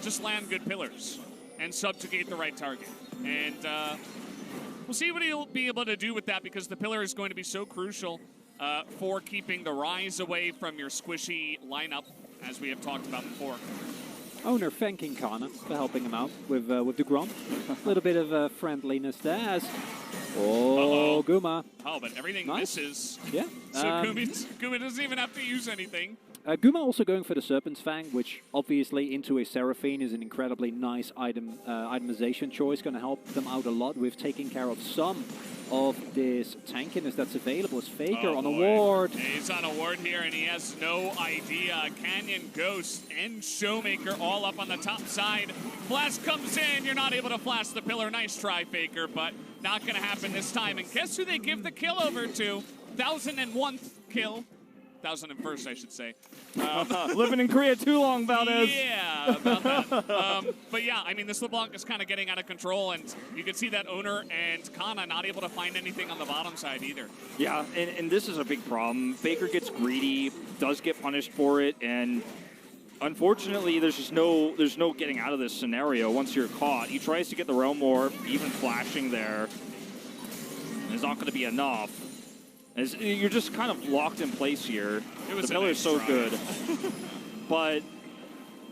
just land good pillars and subjugate the right target. And we'll see what he'll be able to do with that, because the pillar is going to be so crucial for keeping the Rise away from your squishy lineup, as we have talked about before. Owner thanking Kana for helping him out with the Grom. A little bit of friendliness there as... Oh, Guma. Oh, but everything nice. misses. Yeah. So Guma doesn't even have to use anything. Guma also going for the Serpent's Fang, which obviously into a Seraphine is an incredibly nice itemization choice. Going to help them out a lot with taking care of some of this tankiness that's available. As Faker on a ward. He's on a ward here, and he has no idea. Canyon, Ghost, and Showmaker all up on the top side. Flash comes in. You're not able to flash the pillar. Nice try, Faker, but not going to happen this time. And guess who they give the kill over to? 1001th kill. 1001st, I should say. Living in Korea too long, Valdez. Yeah, about that. But yeah, I mean, this LeBlanc is kind of getting out of control, and you can see that Owner and Kana not able to find anything on the bottom side either. Yeah, and this is a big problem. Faker gets greedy, does get punished for it, and unfortunately, there's no getting out of this scenario once you're caught. He tries to get the Realm Orb, even flashing there. It's not going to be enough. You're just kind of locked in place here. The pillar is so good. But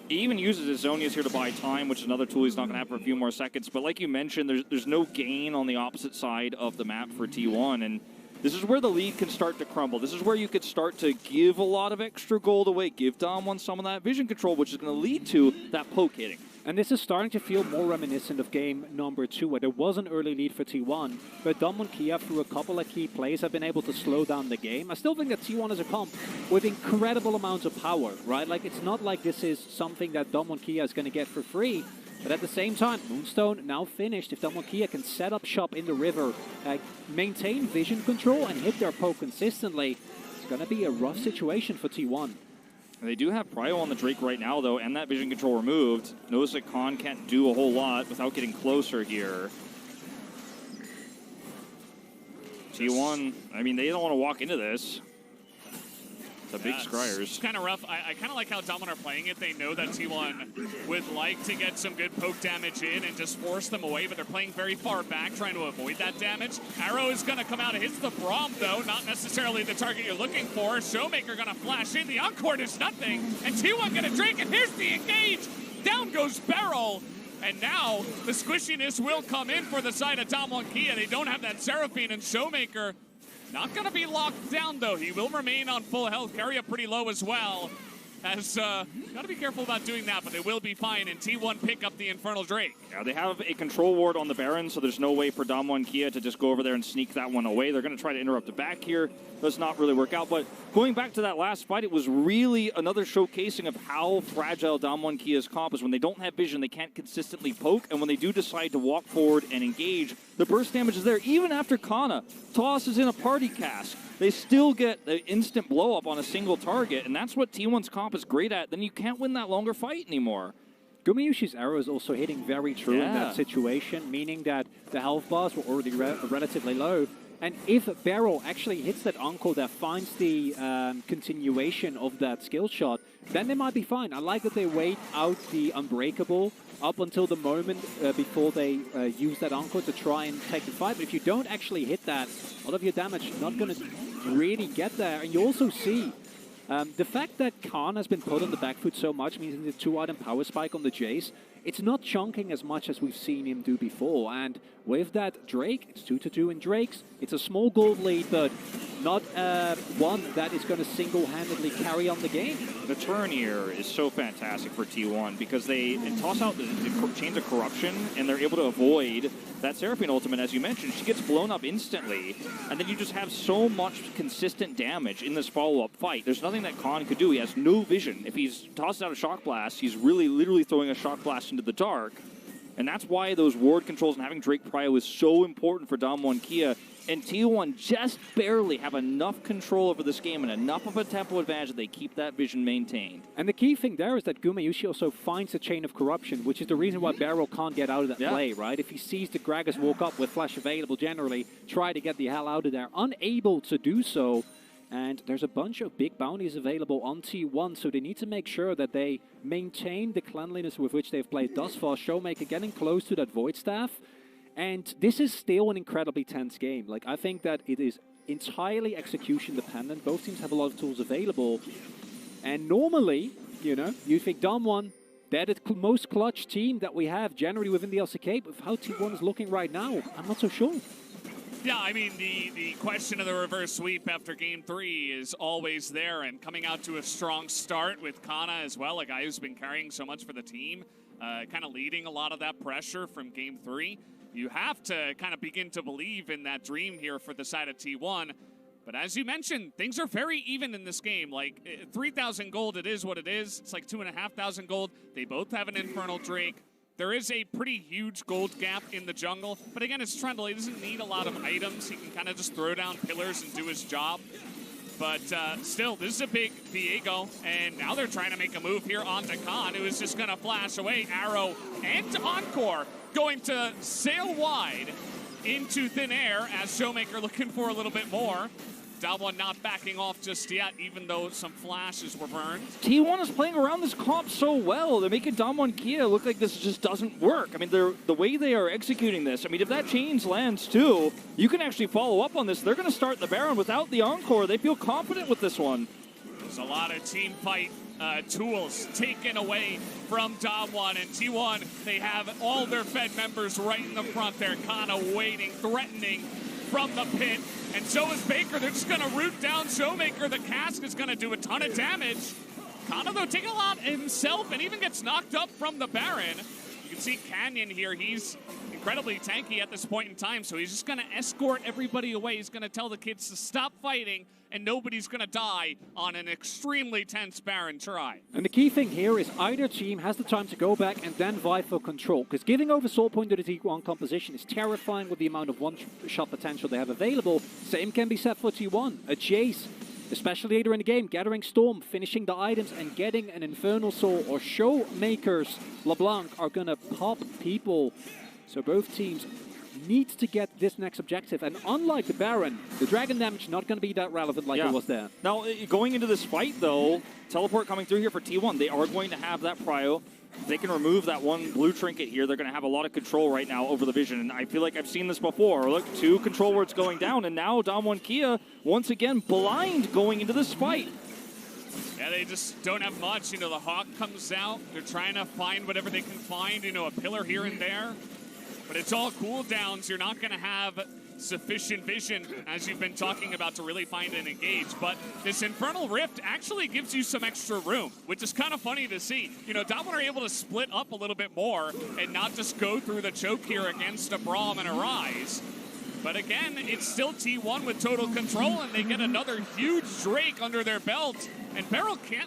he even uses his Zonias here to buy time, which is another tool he's not going to have for a few more seconds. But like you mentioned, there's no gain on the opposite side of the map for T1. And this is where the lead can start to crumble. This is where you could start to give a lot of extra gold away, give Damwon some of that vision control, which is going to lead to that poke hitting. And this is starting to feel more reminiscent of game number 2, where there was an early lead for T1, but Damwon Kia, through a couple of key plays, have been able to slow down the game. I still think that T1 is a comp with incredible amounts of power, right? Like, it's not like this is something that Damwon Kia is going to get for free, but at the same time, Moonstone now finished. If Damwon Kia can set up shop in the river, maintain vision control, and hit their poke consistently, it's going to be a rough situation for T1. They do have Prio on the Drake right now, though, and that vision control removed. Knows that Khan can't do a whole lot without getting closer here. T1, I mean, they don't want to walk into this. The big scryers. It's kind of rough. I kind of like how Damwon are playing it. They know that T1 would like to get some good poke damage in and just force them away, but they're playing very far back, trying to avoid that damage. Arrow is going to come out and hits the Braum, though. Not necessarily the target you're looking for. Showmaker going to flash in. The Encore does nothing. And T1 going to drink, and here's the engage. Down goes Barrel. And now the squishiness will come in for the side of Damwon Kia. They don't have that Seraphine, and Showmaker not going to be locked down, though. He will remain on full health. Keria pretty low as well. As got to be careful about doing that, but they will be fine. And T1 pick up the Infernal Drake. Yeah, they have a control ward on the Baron, so there's no way for Damwon Kia to just go over there and sneak that one away. They're going to try to interrupt the back here. Does not really work out. But going back to that last fight, it was really another showcasing of how fragile Damwon Kia's comp is. When they don't have vision, they can't consistently poke. And when they do decide to walk forward and engage, the burst damage is there. Even after Kana tosses in a party cask, they still get the instant blow up on a single target. And that's what T1's comp is great at. Then you can't win that longer fight anymore. Gumayusi's arrow is also hitting very true in that situation, meaning that the health bars were already relatively low. And if Barrel actually hits that Encore that finds the continuation of that skill shot, then they might be fine. I like that they wait out the Unbreakable up until the moment before they use that Encore to try and take the fight. But if you don't actually hit that, a lot of your damage not going to really get there. And you also see the fact that Khan has been put on the back foot so much, means the 2-item power spike on the Jace, it's not chunking as much as we've seen him do before. And with that Drake, it's 2-2 in Drakes. It's a small gold lead, but not one that is going to single-handedly carry on the game. The turn here is so fantastic for T1 because they toss out the Chains of Corruption, and they're able to avoid that Seraphine ultimate. As you mentioned, she gets blown up instantly, and then you just have so much consistent damage in this follow-up fight. There's nothing that Khan could do. He has no vision. If he's tossed out a Shock Blast, he's really literally throwing a Shock Blast into the dark. And that's why those ward controls and having Drake Prio is so important for Damwon Kia. And T1 just barely have enough control over this game and enough of a tempo advantage that they keep that vision maintained. And the key thing there is that Gumayusi also finds the Chain of Corruption, which is the reason why Barrel can't get out of that play, right? If he sees the Gragas walk up with Flash available generally, try to get the hell out of there. Unable to do so. And there's a bunch of big bounties available on T1, so they need to make sure that they maintain the cleanliness with which they've played thus far. Showmaker getting close to that Void Staff. And this is still an incredibly tense game. Like, I think that it is entirely execution dependent. Both teams have a lot of tools available. And normally, you know, you think Damwon, they're the most clutch team that we have generally within the LCK. But how T1 is looking right now, I'm not so sure. Yeah, I mean, the question of the reverse sweep after Game 3 is always there, and coming out to a strong start with Kana as well, a guy who's been carrying so much for the team, kind of leading a lot of that pressure from Game 3. You have to kind of begin to believe in that dream here for the side of T1. But as you mentioned, things are very even in this game. Like, 3,000 gold, it is what it is. It's like 2,500 gold. They both have an Infernal Drake. There is a pretty huge gold gap in the jungle, but again, it's Trundle. He doesn't need a lot of items. He can kind of just throw down pillars and do his job. But still, this is a big Viego, and now they're trying to make a move here onto Khan, who is just going to flash away. Arrow and Encore going to sail wide into thin air as Showmaker looking for a little bit more. Damwon not backing off just yet, even though some flashes were burned. T1 is playing around this comp so well. They're making Damwon Kia look like this just doesn't work. I mean, the way they are executing this, I mean, if that Chains lands too, you can actually follow up on this. They're going to start the Baron without the Encore. They feel confident with this one. There's a lot of team fight tools taken away from Damwon, and T1, they have all their Fed members right in the front there, kind of waiting, threatening from the pit. And so is Baker. They're just going to root down Showmaker. The cask is going to do a ton of damage. Kana, though, taking a lot himself and even gets knocked up from the Baron. You can see Canyon here. He's incredibly tanky at this point in time, so he's just going to escort everybody away. He's going to tell the kids to stop fighting, and nobody's going to die on an extremely tense Baron try. And the key thing here is either team has the time to go back and then vie for control, because giving over Soul Point to the T1 composition is terrifying with the amount of one-shot potential they have available. Same can be said for T1. A Jace, especially later in the game, gathering Storm, finishing the items, and getting an Infernal Soul or Showmakers LeBlanc are going to pop people. So both teams needs to get this next objective. And unlike the Baron, the Dragon damage not going to be that relevant like it was there. Now, going into this fight, though, teleport coming through here for T1, they are going to have that prio. They can remove that one blue trinket here. They're going to have a lot of control right now over the vision. And I feel like I've seen this before. Look, 2 control wards going down, and now Damwon Kia, once again, blind going into this fight. Yeah, they just don't have much. You know, the Hawk comes out. They're trying to find whatever they can find, you know, a pillar here and there. But it's all cooldowns. You're not going to have sufficient vision, as you've been talking about, to really find and engage. But this Infernal Rift actually gives you some extra room, which is kind of funny to see. You know, Damwon are able to split up a little bit more and not just go through the choke here against a Braum and a Rise. But again, it's still T1 with total control, and they get another huge Drake under their belt. And Beryl can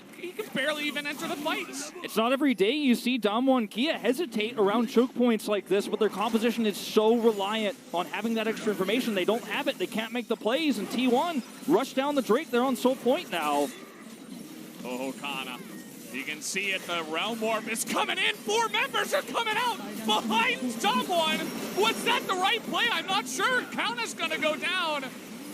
barely even enter the fights. It's not every day you see Damwon Kia hesitate around choke points like this, but their composition is so reliant on having that extra information. They don't have it. They can't make the plays, and T1 rush down the Drake. They're on soul point now. Oh, Kana. You can see it, the Realm Warp is coming in. 4 members are coming out behind Damwon. Was that the right play? I'm not sure. Kauna's going to go down,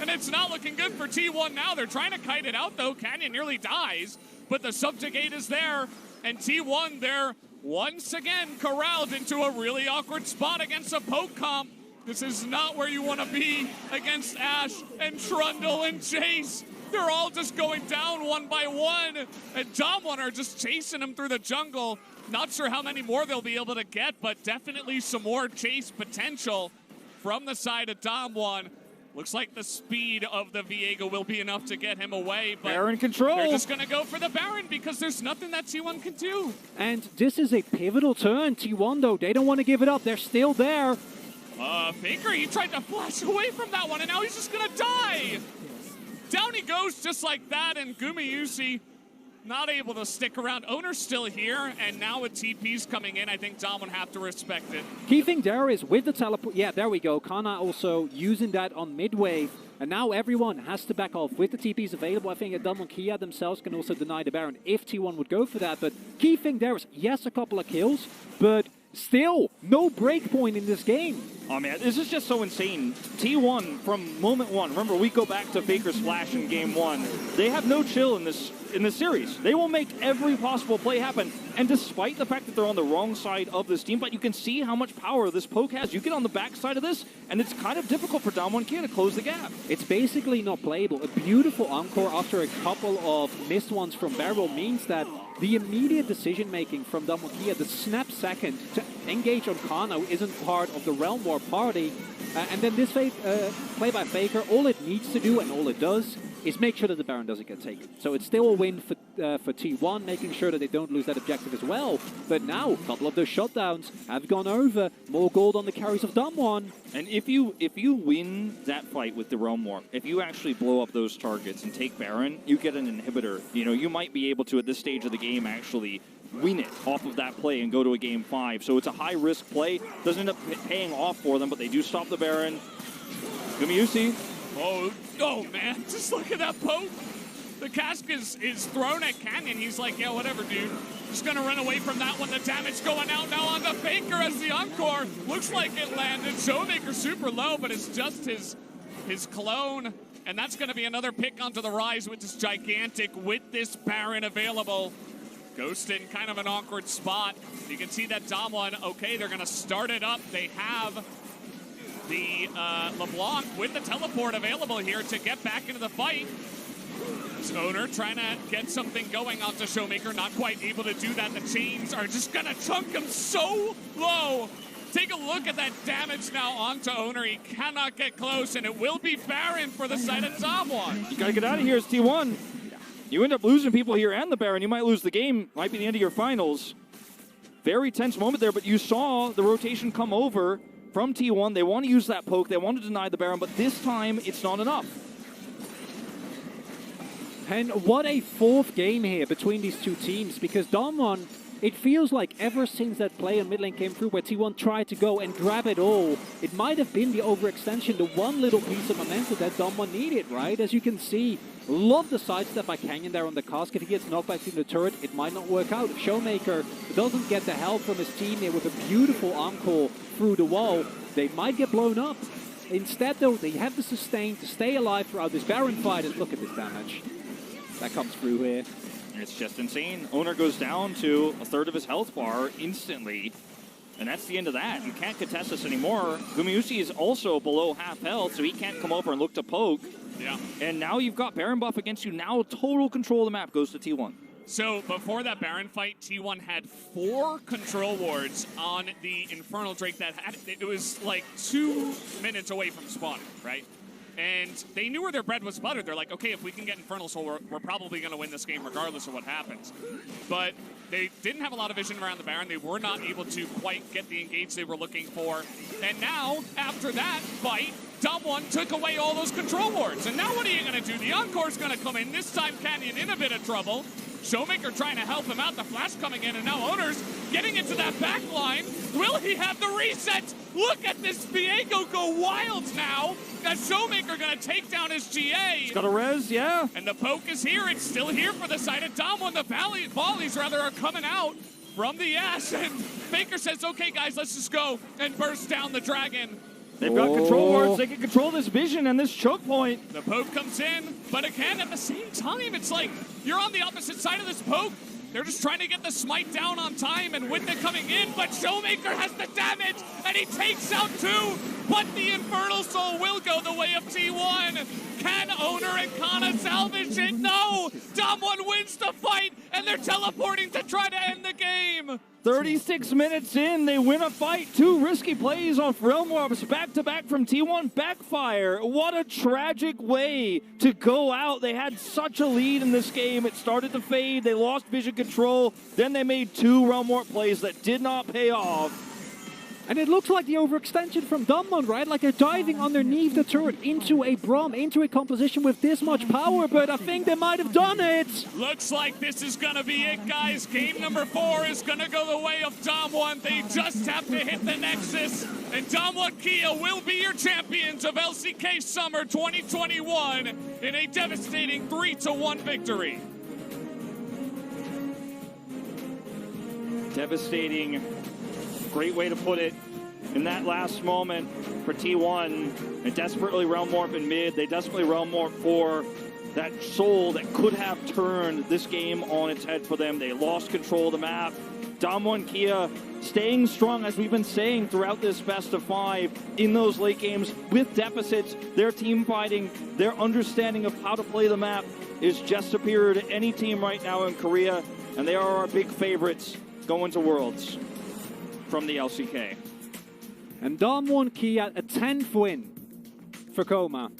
and it's not looking good for T1 now. They're trying to kite it out, though. Canyon nearly dies, but the Subjugate is there, and T1, they're once again corralled into a really awkward spot against a poke comp. This is not where you want to be against Ashe and Trundle and Chase. They're all just going down one by one, and Damwon are just chasing them through the jungle. Not sure how many more they'll be able to get, but definitely some more chase potential from the side of Damwon. Looks like the speed of the Viego will be enough to get him away, but Baron control. They're just going to go for the Baron because there's nothing that T1 can do. And this is a pivotal turn. T1, though, they don't want to give it up. They're still there. Faker, he tried to flash away from that one, and now he's just going to die. Down he goes just like that, and Gumayusi not able to stick around. Owner's still here, and now with TPs coming in, I think Dom would have to respect it. Key thing there is with the teleport. Yeah, there we go. Kana also using that on mid-wave. And now everyone has to back off with the TPs available. I think Damwon Kia themselves can also deny the Baron if T1 would go for that. But key thing there is, yes, a couple of kills, but still no break point in this game. Oh man, this is just so insane. T1 from moment one. Remember, we go back to Faker's Flash in game 1. They have no chill in this series. They will make every possible play happen. And despite the fact that they're on the wrong side of this team fight, you can see how much power this poke has. You get on the back side of this, and it's kind of difficult for Damwon Kia to close the gap. It's basically not playable. A beautiful encore after a couple of missed ones from Beryl means that the immediate decision-making from Damwon Kia, the snap second to engage on Kana, who isn't part of the Realm War party. And then this play by Faker, all it needs to do and all it does is make sure that the Baron doesn't get taken. So it's still a win for T1, making sure that they don't lose that objective as well. But now, a couple of those shutdowns have gone over. More gold on the carries of Damwon. And if you win that fight with the Realm Warp, if you actually blow up those targets and take Baron, you get an inhibitor. You know, you might be able to, at this stage of the game, actually win it off of that play and go to a game 5. So it's a high-risk play. Doesn't end up paying off for them, but they do stop the Baron. Gumayusi. Oh man, just look at that poke. The cask is thrown at Canyon. He's like, yeah, whatever, dude. Just gonna run away from that one. The damage going out now on the Faker as the Encore. Looks like it landed. Showmaker super low, but it's just his clone. And that's gonna be another pick onto the Rise, which is gigantic with this Baron available. Ghost in kind of an awkward spot. You can see that Damwon, okay, they're gonna start it up. They have the LeBlanc with the teleport available here to get back into the fight. This Owner trying to get something going onto Showmaker, not quite able to do that. The chains are just gonna chunk him so low. Take a look at that damage now onto Owner. He cannot get close, and it will be Baron for the side of Damwon. You gotta get out of here as T1. You end up losing people here and the Baron. You might lose the game. Might be the end of your finals. Very tense moment there, but you saw the rotation come over from T1. They want to use that poke. They want to deny the Baron, but this time it's not enough. And what a fourth game here between these two teams, because Damwon, It feels like ever since that play on mid lane came through where T1 tried to go and grab it all, it might have been the overextension, the one little piece of momentum that Damwon needed, right? As you can see, love the sidestep by Canyon there on the cask. If he gets knocked back to the turret, it might not work out. If Showmaker doesn't get the help from his team here with a beautiful encore through the wall, they might get blown up. Instead, though, they have the sustain to stay alive throughout this Baron fight, and look at this damage that comes through here. It's just insane. Owner goes down to a third of his health bar instantly. And that's the end of that. You can't contest this anymore. Gumayusi is also below half health, so he can't come over and look to poke. Yeah. And now you've got Baron buff against you. Now total control of the map goes to T1. So before that Baron fight, T1 had 4 control wards on the Infernal Drake that had, it was like 2 minutes away from spawning, right? And they knew where their bread was buttered. They're like, okay, if we can get Infernal Soul, we're probably going to win this game regardless of what happens. But they didn't have a lot of vision around the Baron. They were not able to quite get the engage they were looking for. And now, after that fight, Damwon took away all those control wards. And now what are you going to do? The Encore's going to come in. This time, Canyon in a bit of trouble. Showmaker trying to help him out. The flash coming in, and now Owner's getting into that back line. Will he have the reset? Look at this Viego go wild now. As Showmaker going to take down his GA. He's got a res, yeah. And the poke is here. It's still here for the side of Damwon. The volleys rather are coming out from the Ash. And Faker says, okay, guys, let's just go and burst down the dragon. They've got control wards. They can control this vision and this choke point. The poke comes in, but again, at the same time, it's like you're on the opposite side of this poke. They're just trying to get the smite down on time, and with it coming in, but Showmaker has the damage, and he takes out 2, but the Infernal Soul will go the way of T1. Can Owner and Kana salvage it? No! Damwon wins the fight, and they're teleporting to try to end the game. 36 minutes in, they win a fight. 2 risky plays on Realm Orbs back-to-back from T1 backfire. What a tragic way to go out. They had such a lead in this game. It started to fade. They lost vision control. Then they made 2 Realm Warp plays that did not pay off. And it looks like the overextension from Damwon, right? Like they're diving underneath the turret into a Braum, into a composition with this much power, but I think they might have done it. Looks like this is going to be it, guys. Game number 4 is going to go the way of Damwon. They just have to hit the Nexus, and Damwon Kia will be your champions of LCK Summer 2021 in a devastating 3-1 victory. Devastating. Great way to put it. In that last moment for T1, they desperately Realm Warp in mid. They desperately Realm Warp for that soul that could have turned this game on its head for them. They lost control of the map. Damwon Kia staying strong, as we've been saying throughout this best of 5 in those late games with deficits. Their team fighting, their understanding of how to play the map is just superior to any team right now in Korea, and they are our big favorites going to Worlds from the LCK. And Damwon Kia, a 10th win for Coma.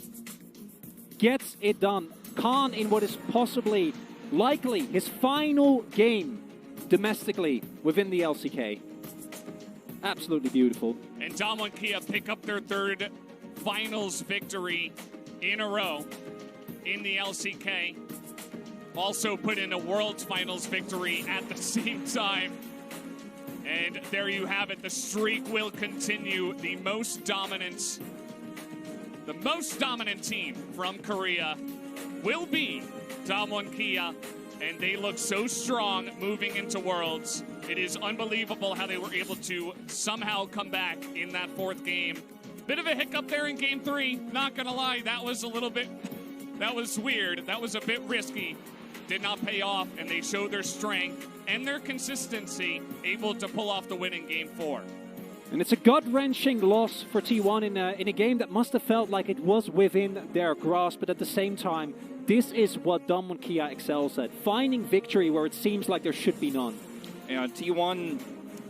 Gets it done. Khan in what is possibly, likely, his final game domestically within the LCK. Absolutely beautiful. And Damwon Kia pick up their 3rd finals victory in a row in the LCK. Also put in a Worlds Finals victory at the same time. And there you have it. The streak will continue. The most dominant team from Korea will be Damwon Kia. And they look so strong moving into Worlds. It is unbelievable how they were able to somehow come back in that 4th game. Bit of a hiccup there in game 3. Not gonna lie, that was weird. That was a bit risky. Did not pay off, and they showed their strength and their consistency, able to pull off the win in game 4. And it's a gut-wrenching loss for T1 in a game that must have felt like it was within their grasp, but at the same time, this is what Damwon Kia excels at, finding victory where it seems like there should be none. Yeah, T1,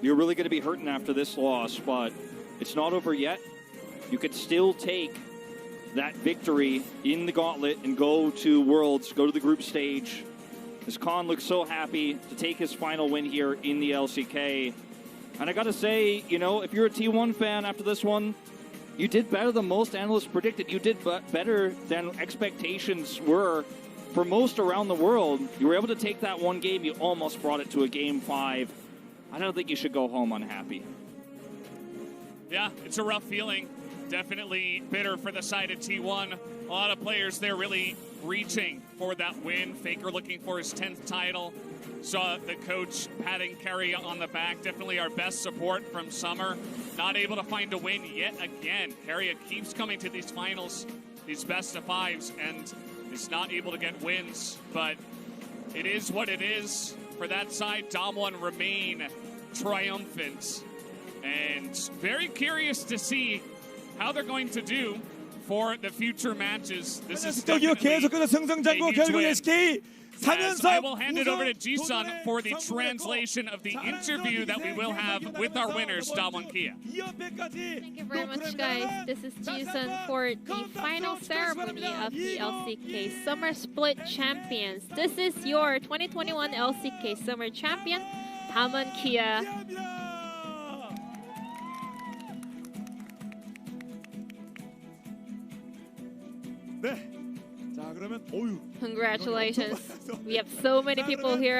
you're really going to be hurting after this loss, but it's not over yet. You could still take that victory in the gauntlet and go to Worlds, go to the group stage. As Khan looks so happy to take his final win here in the LCK. And I got to say, you know, if you're a T1 fan after this one, you did better than most analysts predicted. You did better than expectations were. for most around the world, you were able to take that one game, you almost brought it to a game 5. I don't think you should go home unhappy. Yeah, it's a rough feeling. Definitely bitter for the side of T1. A lot of players there really reaching for that win. Faker looking for his 10th title. Saw the coach patting Kerry on the back. Definitely our best support from Summer. Not able to find a win yet again. Kerry keeps coming to these finals, these best of 5s, and is not able to get wins. But it is what it is. For that side, Dom1 remain triumphant. And very curious to see how they're going to do for the future matches. This is 스튜디오 definitely 계속해서 승승장구 a huge 결국 win. SK As I 4연속 will hand it over to Ji-sun for the translation of the interview that we will have with our winners, Dam1 Kia. Thank you very much, guys. This is Ji-sun for the final ceremony of the LCK Summer Split Champions. This is your 2021 LCK Summer Champion, Dam1 Kia. 네. 자, 그러면 어유. Congratulations. We have so many people here